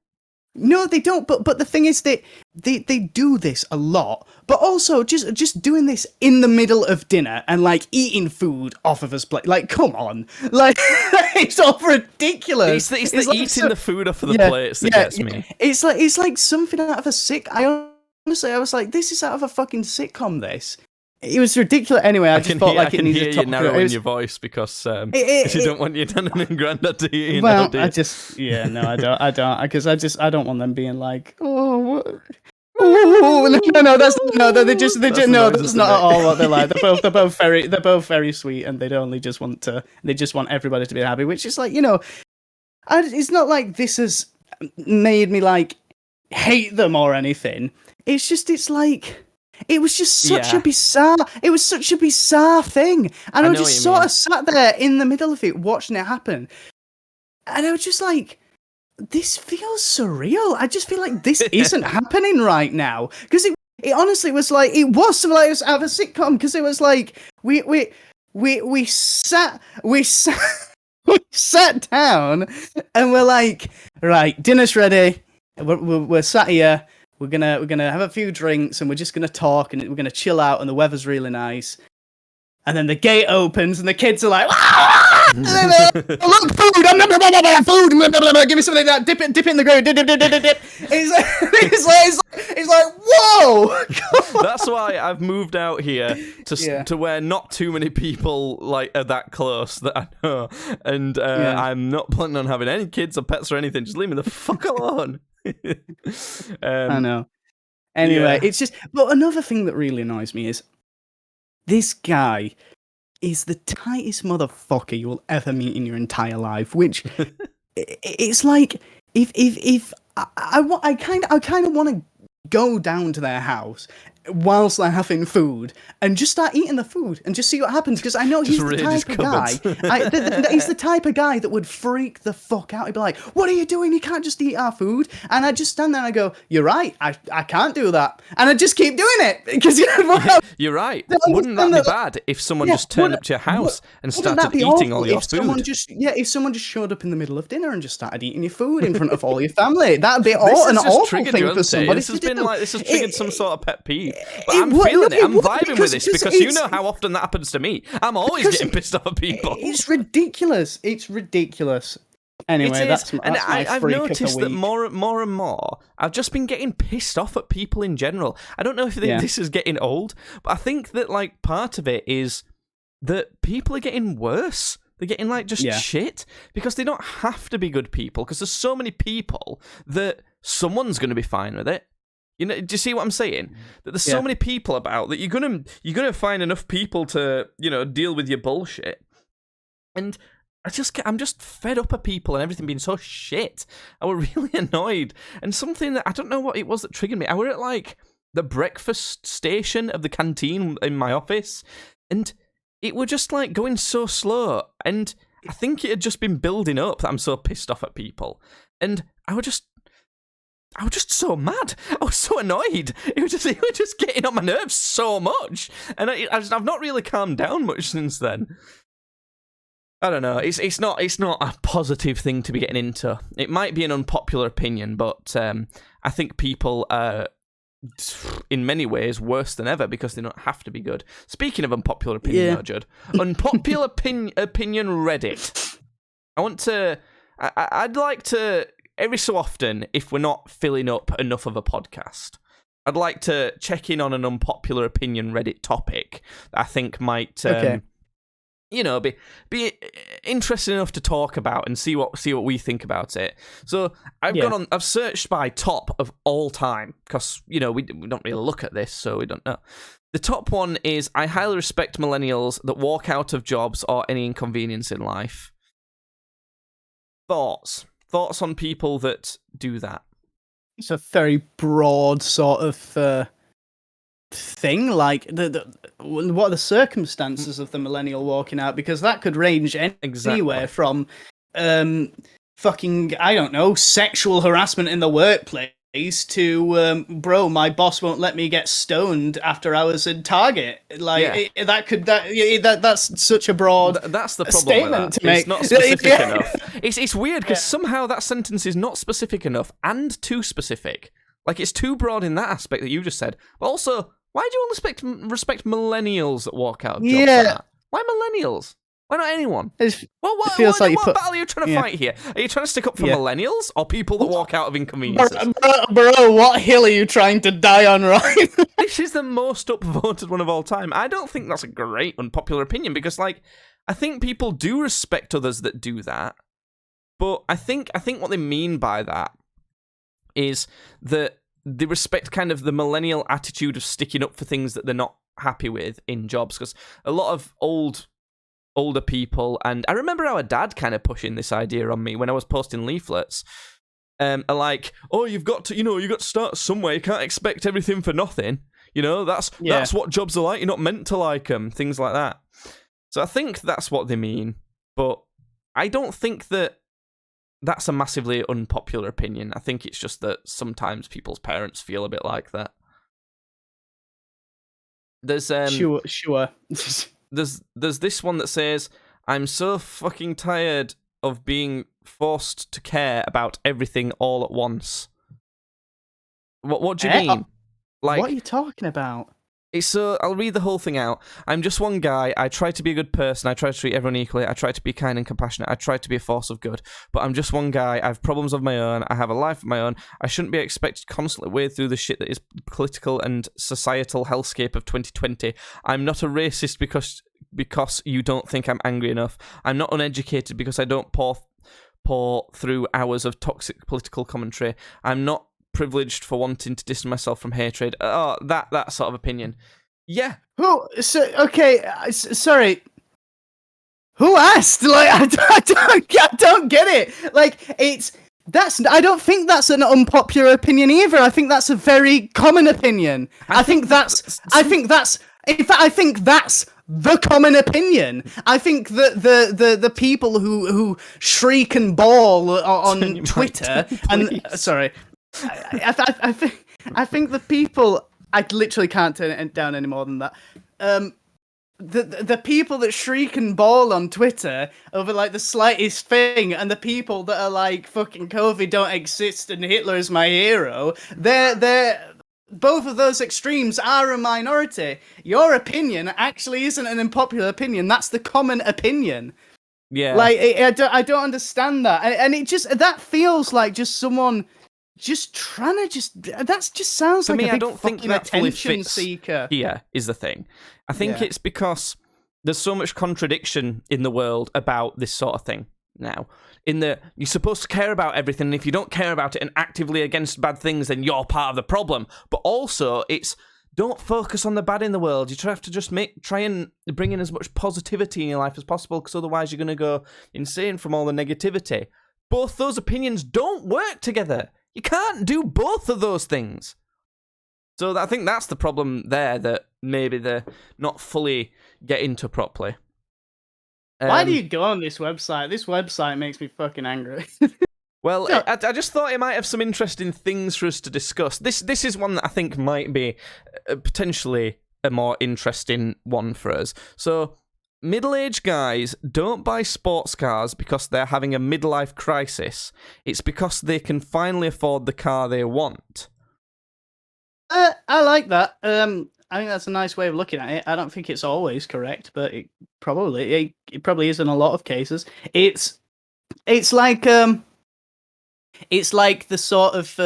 No, they don't. But the thing is that they do this a lot. But also just doing this in the middle of dinner and like eating food off of his plate. Like, come on, like it's all ridiculous. It's the like eating the food off of the plates that gets me. It's like something out of a honestly, I was like, this is out of a fucking sitcom. This. It was ridiculous. Anyway, I just felt like it needed to talk. I can hear you narrowing your voice because you don't want your nan and granddad to eat. Well, I don't, because I don't want them being like, oh, no, that's not at all what they're like. They're both very sweet, and they just want everybody to be happy. Which is like, it's not like this has made me like hate them or anything. It's like. It was just such a bizarre thing. And I just sort of sat there in the middle of it watching it happen. And I was just like, this feels surreal. I just feel like this isn't happening right now. Because it honestly was like, it was something like it was out of a sitcom, because it was like, we sat down and we're like, right, dinner's ready. We're sat here. We're gonna have a few drinks and we're just gonna talk and we're gonna chill out and the weather's really nice. And then the gate opens and the kids are like, look, food! Food! Give me something like that. Dip it in the ground. Dip. It's like, whoa! That's why I've moved out here to where not too many people like are that close that I know, and I'm not planning on having any kids or pets or anything. Just leave me the fuck alone. I know. Anyway, it's just. But another thing that really annoys me is this guy is the tightest motherfucker you will ever meet in your entire life. Which it's like if I kind of want to go down to their house whilst they're having food and just start eating the food and just see what happens, because I know he's the type of guy he's the type of guy that would freak the fuck out. He'd be like, what are you doing? You can't just eat our food. And I just stand there and I go, you're right, I can't do that. And I just keep doing it because you're right. Wouldn't that be bad if someone just turned up to your house and started eating all your food? If someone just showed up in the middle of dinner and just started eating your food in front of all your family, that'd be an awful thing for somebody. This has triggered some sort of pet peeve. But I'm feeling it. I'm vibing with this because you know how often that happens to me. I'm always getting pissed off at people. It's ridiculous. Anyway, that's my I've noticed that more and more, I've just been getting pissed off at people in general. I don't know if this is getting old, but I think that like part of it is that people are getting worse. They're getting like just shit because they don't have to be good people, because there's so many people that someone's going to be fine with it. You know, do you see what I'm saying? That there's so many people about that you're gonna find enough people to, deal with your bullshit. And I'm just fed up of people and everything being so shit. I was really annoyed. And something that I don't know what it was that triggered me. I were at like the breakfast station of the canteen in my office, and it were just like going so slow. And I think it had just been building up that I'm so pissed off at people. And I was just so mad. I was so annoyed. It was just getting on my nerves so much, and I've not really calmed down much since then. I don't know. It's not a positive thing to be getting into. It might be an unpopular opinion, but I think people are in many ways worse than ever because they don't have to be good. Speaking of unpopular opinion, though, Judd, unpopular opinion Reddit. I'd like to. Every so often, if we're not filling up enough of a podcast, I'd like to check in on an unpopular opinion Reddit topic that I think might, be interesting enough to talk about and see what we think about it. So I've searched by top of all time because we don't really look at this, so we don't know. The top one is: I highly respect millennials that walk out of jobs or any inconvenience in life. Thoughts on people that do that? It's a very broad sort of thing. Like, what are the circumstances of the millennial walking out? Because that could range anywhere from fucking, I don't know, sexual harassment in the workplace to bro, my boss won't let me get stoned after hours in Target. Like that's such a broad that's the problem statement with that. to make. It's not specific enough. It's weird because somehow that sentence is not specific enough and too specific. Like, it's too broad in that aspect that you just said. But also, why do you all respect millennials that walk out of jobs like that? Why millennials? Why not anyone? What battle are you trying to fight here? Are you trying to stick up for millennials or people that walk out of inconveniences? Bro, what hill are you trying to die on, right? This is the most upvoted one of all time. I don't think that's a great unpopular opinion because, like, I think people do respect others that do that. But I think what they mean by that is that they respect kind of the millennial attitude of sticking up for things that they're not happy with in jobs. Because a lot of older people, and I remember our dad kind of pushing this idea on me when I was posting leaflets, are like, oh, you've got to start somewhere. You can't expect everything for nothing. You know, that's what jobs are like. You're not meant to like them. Things like that. So I think that's what they mean. But I don't think that's a massively unpopular opinion. I think it's just that sometimes people's parents feel a bit like that. There's sure. There's this one that says, I'm so fucking tired of being forced to care about everything all at once. What do you mean? Like, what are you talking about? I'll read the whole thing out. I'm just one guy. I try to be a good person. I try to treat everyone equally. I try to be kind and compassionate. I try to be a force of good. But I'm just one guy. I have problems of my own. I have a life of my own. I shouldn't be expected to constantly wade through the shit that is political and societal hellscape of 2020. I'm not a racist because you don't think I'm angry enough. I'm not uneducated because I don't pour through hours of toxic political commentary. I'm not privileged for wanting to distance myself from hatred. Oh, that sort of opinion. Yeah. Sorry. Who asked? Like, I don't get it. Like, I don't think that's an unpopular opinion either. I think that's a very common opinion. I think that's the common opinion. I think that the people who shriek and bawl on Twitter and sorry. I think the people, I literally can't turn it down any more than that. The people that shriek and bawl on Twitter over like the slightest thing, and the people that are like, fucking COVID don't exist and Hitler is my hero, they're both of those extremes are a minority. Your opinion actually isn't an unpopular opinion. That's the common opinion. Yeah. Like, I don't understand that, and it just, that feels like just someone just trying to that just sounds like a big I don't think that fully attention fits seeker. Here is the thing. I think it's because there's so much contradiction in the world about this sort of thing now. In that you're supposed to care about everything, and if you don't care about it and actively against bad things, then you're part of the problem. But also, it's don't focus on the bad in the world. You have to just try and bring in as much positivity in your life as possible, because otherwise you're going to go insane from all the negativity. Both those opinions don't work together. You can't do both of those things. So I think that's the problem there, that maybe they're not fully getting to properly. Why do you go on this website? This website makes me fucking angry. Well, I just thought it might have some interesting things for us to discuss. This is one that I think might be potentially a more interesting one for us. So, middle-aged guys don't buy sports cars because they're having a midlife crisis. It's because they can finally afford the car they want. I like that. I think that's a nice way of looking at it. I don't think it's always correct, but it probably is in a lot of cases. It's like the sort of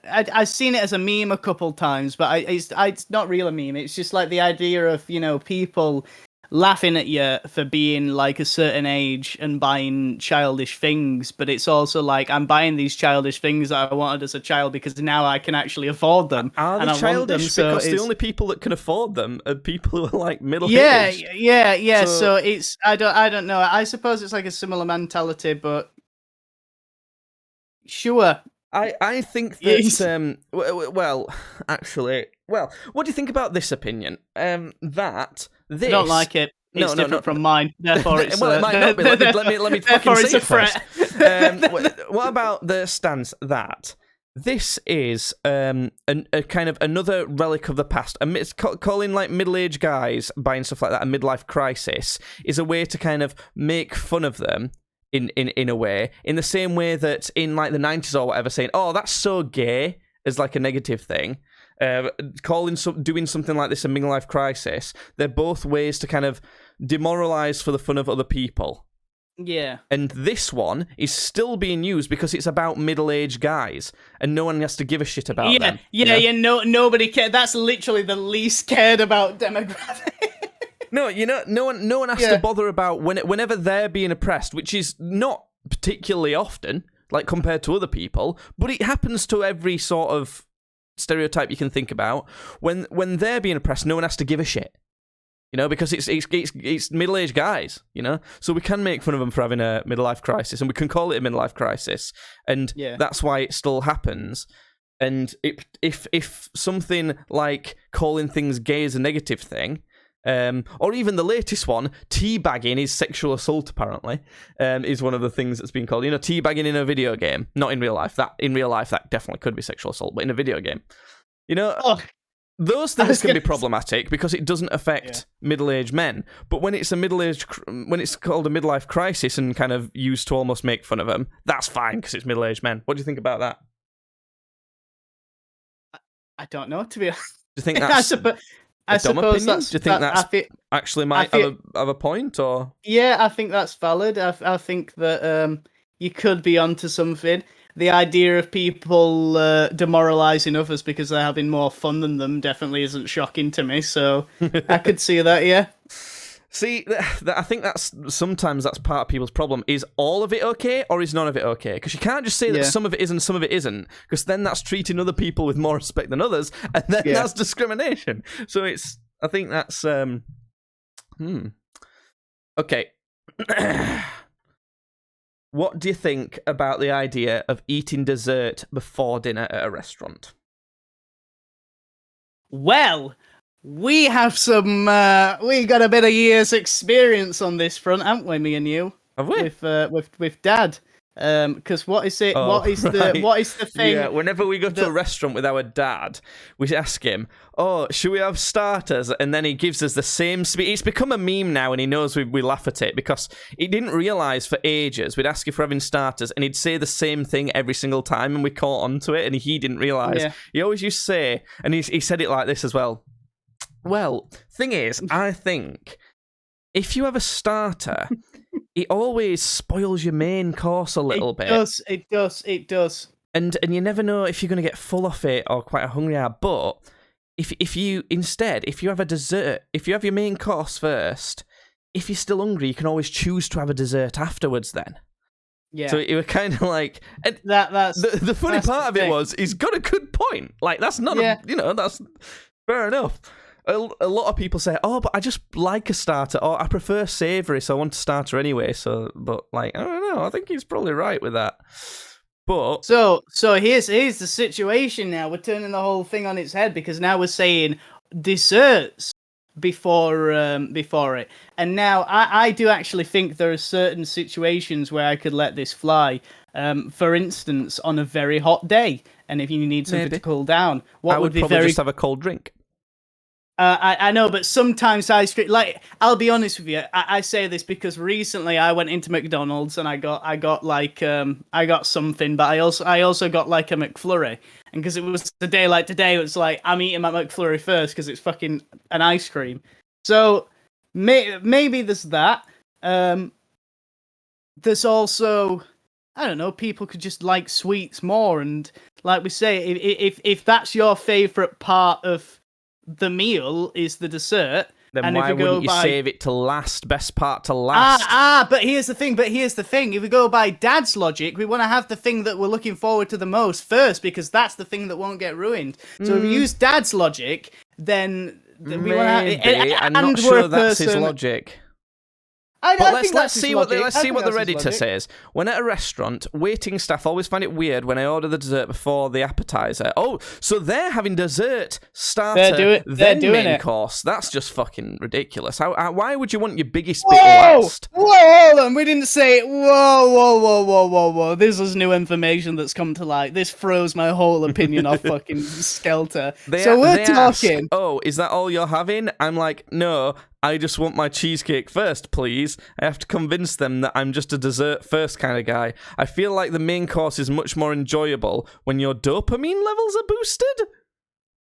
I've seen it as a meme a couple times, but it's not really a meme. It's just like the idea of, you know, people laughing at you for being like a certain age and buying childish things, but it's also like, I'm buying these childish things that I wanted as a child because now I can actually afford them. Are they childish? Because the only people that can afford them are people who are like middle-aged. Yeah. So it's I don't know. I suppose it's like a similar mentality, but sure. I think that what do you think about this opinion? That this I don't like it. It's different from mine. Therefore, it's well, it might not be. Let me fucking say it first. What about the stance that this is a kind of another relic of the past? Calling like middle-aged guys buying stuff like that a midlife crisis is a way to kind of make fun of them in a way, in the same way that in like the 90s or whatever, saying, "Oh, that's so gay," is like a negative thing. Doing something like this a midlife crisis, they're both ways to kind of demoralize for the fun of other people. Yeah. And this one is still being used because it's about middle-aged guys, and no one has to give a shit about them. Nobody cares. That's literally the least cared about demographic. No, no one has to bother about whenever they're being oppressed, which is not particularly often, like compared to other people, but it happens to every sort of stereotype you can think about. When they're being oppressed, no one has to give a shit. Because it's middle-aged guys, so we can make fun of them for having a midlife crisis, and we can call it a midlife crisis, and that's why it still happens. And if something like calling things gay is a negative thing, or even the latest one, teabagging is sexual assault, apparently, is one of the things that's been called. Teabagging in a video game, not in real life. That definitely could be sexual assault, but in a video game, those things can be problematic because it doesn't affect middle-aged men. But when it's called a midlife crisis and kind of used to almost make fun of them, that's fine because it's middle-aged men. What do you think about that? I don't know, to be honest. Do you think that's I suppose that's... Do you think that's actually might have a point, or? Yeah, I think that's valid. I think that you could be onto something. The idea of people demoralising others because they're having more fun than them definitely isn't shocking to me, so I could see that, yeah. See, I think sometimes that's part of people's problem. Is all of it okay, or is none of it okay? Because you can't just say that some of it is and some of it isn't, because then that's treating other people with more respect than others, and then that's discrimination. So I think that's... Okay. What do you think about the idea of eating dessert before dinner at a restaurant? Well, we have we got a bit of years' experience on this front, haven't we, me and you? Have we? With Dad. Because what is it? What is the thing? Yeah, whenever we go to a restaurant with our dad, we ask him, "Oh, should we have starters?" And then he gives us the same speech. It's become a meme now, and he knows we laugh at it because he didn't realise for ages we'd ask if we're having starters, and he'd say the same thing every single time, and we caught on to it, and he didn't realise. Yeah. He always used to say, and he said it like this as well. Well, thing is, I think if you have a starter, it always spoils your main course a little bit. It does. And you never know if you're going to get full off it or quite a hungry hour. But if you have a dessert, if you have your main course first, if you're still hungry, you can always choose to have a dessert afterwards then. Yeah. So it was kind of like... That's the funny part of it was, he's got a good point. Like, that's not that's fair enough. A lot of people say, "Oh, but I just like a starter," or "I prefer savoury, so I want a starter anyway." But I don't know. I think he's probably right with that. But so here's the situation. Now we're turning the whole thing on its head because now we're saying desserts before it, and now I do actually think there are certain situations where I could let this fly. For instance, on a very hot day, and if you need something to cool down, I would probably just have a cold drink. I know, but sometimes ice cream. Like, I'll be honest with you. I say this because recently I went into McDonald's and I got something, but I also got like a McFlurry, and because it was a day like today, it's like I'm eating my McFlurry first because it's fucking an ice cream. So maybe there's that. There's also, I don't know, people could just like sweets more, and like we say, if that's your favorite part of the meal is the dessert, then and why wouldn't you save it to last? Best part to last. But here's the thing. If we go by Dad's logic, we want to have the thing that we're looking forward to the most first, because that's the thing that won't get ruined. So if we use Dad's logic, then we want to have. I'm not sure that's his logic. But think let's that's see his what logic. let's I see think what the that's his Redditor logic. says. When at a restaurant, waiting staff always find it weird when I order the dessert before the appetizer. Oh, so they're having dessert, starter, They're then doing main it. course. That's just fucking ridiculous. Why would you want your biggest bit Whoa! last? Whoa, hold on. We didn't say. Whoa. This is new information that's come to light. This throws my whole opinion off fucking skelter. So we're They ask, talking. oh, is that all you're having? I'm like, no, I just want my cheesecake first, please. I have to convince them that I'm just a dessert first kind of guy. I feel like the main course is much more enjoyable when your dopamine levels are boosted.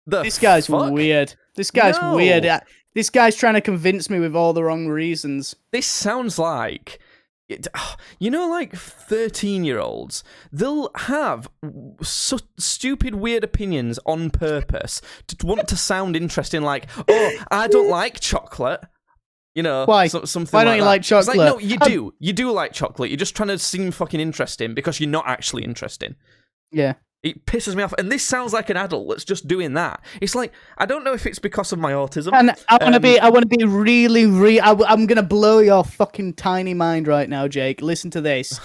This guy's fuck? weird. This guy's No. weird. This guy's trying to convince me with all the wrong reasons. This sounds like... You know, like 13-year-olds, they'll have stupid, weird opinions on purpose to want to sound interesting, like, oh, I don't like chocolate. You know, Why? Something Why don't like you that. like It's like, chocolate? no, you do. You do like chocolate. You're just trying to seem fucking interesting because you're not actually interesting. Yeah. It pisses me off. And this sounds like an adult that's just doing that. It's like, I don't know if it's because of my autism. And I want to be really, I'm going to blow your fucking tiny mind right now, Jake. Listen to this.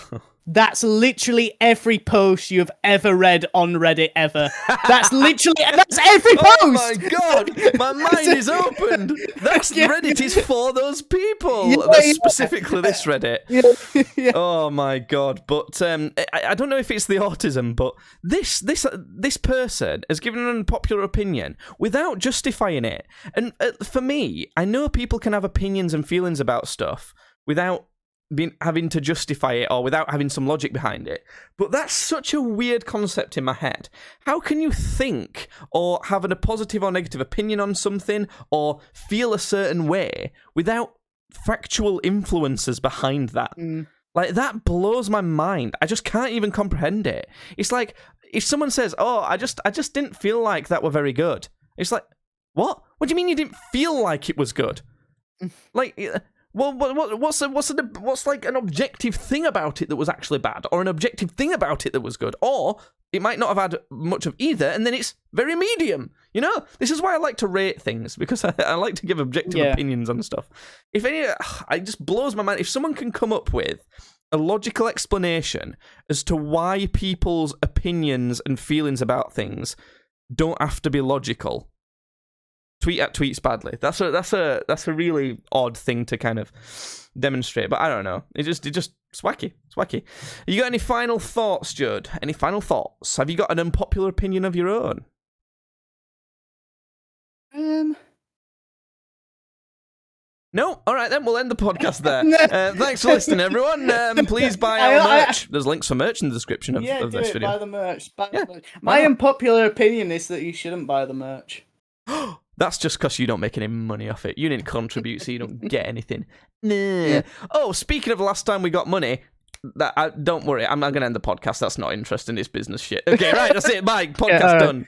That's literally every post you've ever read on Reddit ever. That's every post! Oh my god, my mind is opened. That's Reddit is for those people. Yeah, That's yeah. specifically this Reddit. Yeah. Oh my god! But I don't know if it's the autism, but this person has given an unpopular opinion without justifying it. And for me, I know people can have opinions and feelings about stuff without having to justify it or without having some logic behind it. But that's such a weird concept in my head. How can you think or have a positive or negative opinion on something or feel a certain way without factual influences behind that? Like, that blows my mind. I just can't even comprehend it. It's like, if someone says, oh, I just didn't feel like that were very good. It's like, what? What do you mean you didn't feel like it was good? Like... Well, what's like an objective thing about it that was actually bad, or an objective thing about it that was good, or it might not have had much of either, and then it's very medium. You know, this is why I like to rate things, because I like to give objective opinions on stuff. It just blows my mind. If someone can come up with a logical explanation as to why people's opinions and feelings about things don't have to be logical. Tweet at tweets badly. That's a really odd thing to kind of demonstrate, but I don't know. It's wacky. It's wacky. You got any final thoughts, Judd? Any final thoughts? Have you got an unpopular opinion of your own? No? All right, then we'll end the podcast there. Thanks for listening, everyone. Please buy our merch. There's links for merch in the description of this video. Buy the merch. My unpopular opinion is that you shouldn't buy the merch. That's just because you don't make any money off it. You didn't contribute, so you don't get anything. Nah. Oh, speaking of last time we got money, don't worry, I'm not going to end the podcast. That's not interesting. It's business shit. Okay, right, that's it. Bye. Podcast done.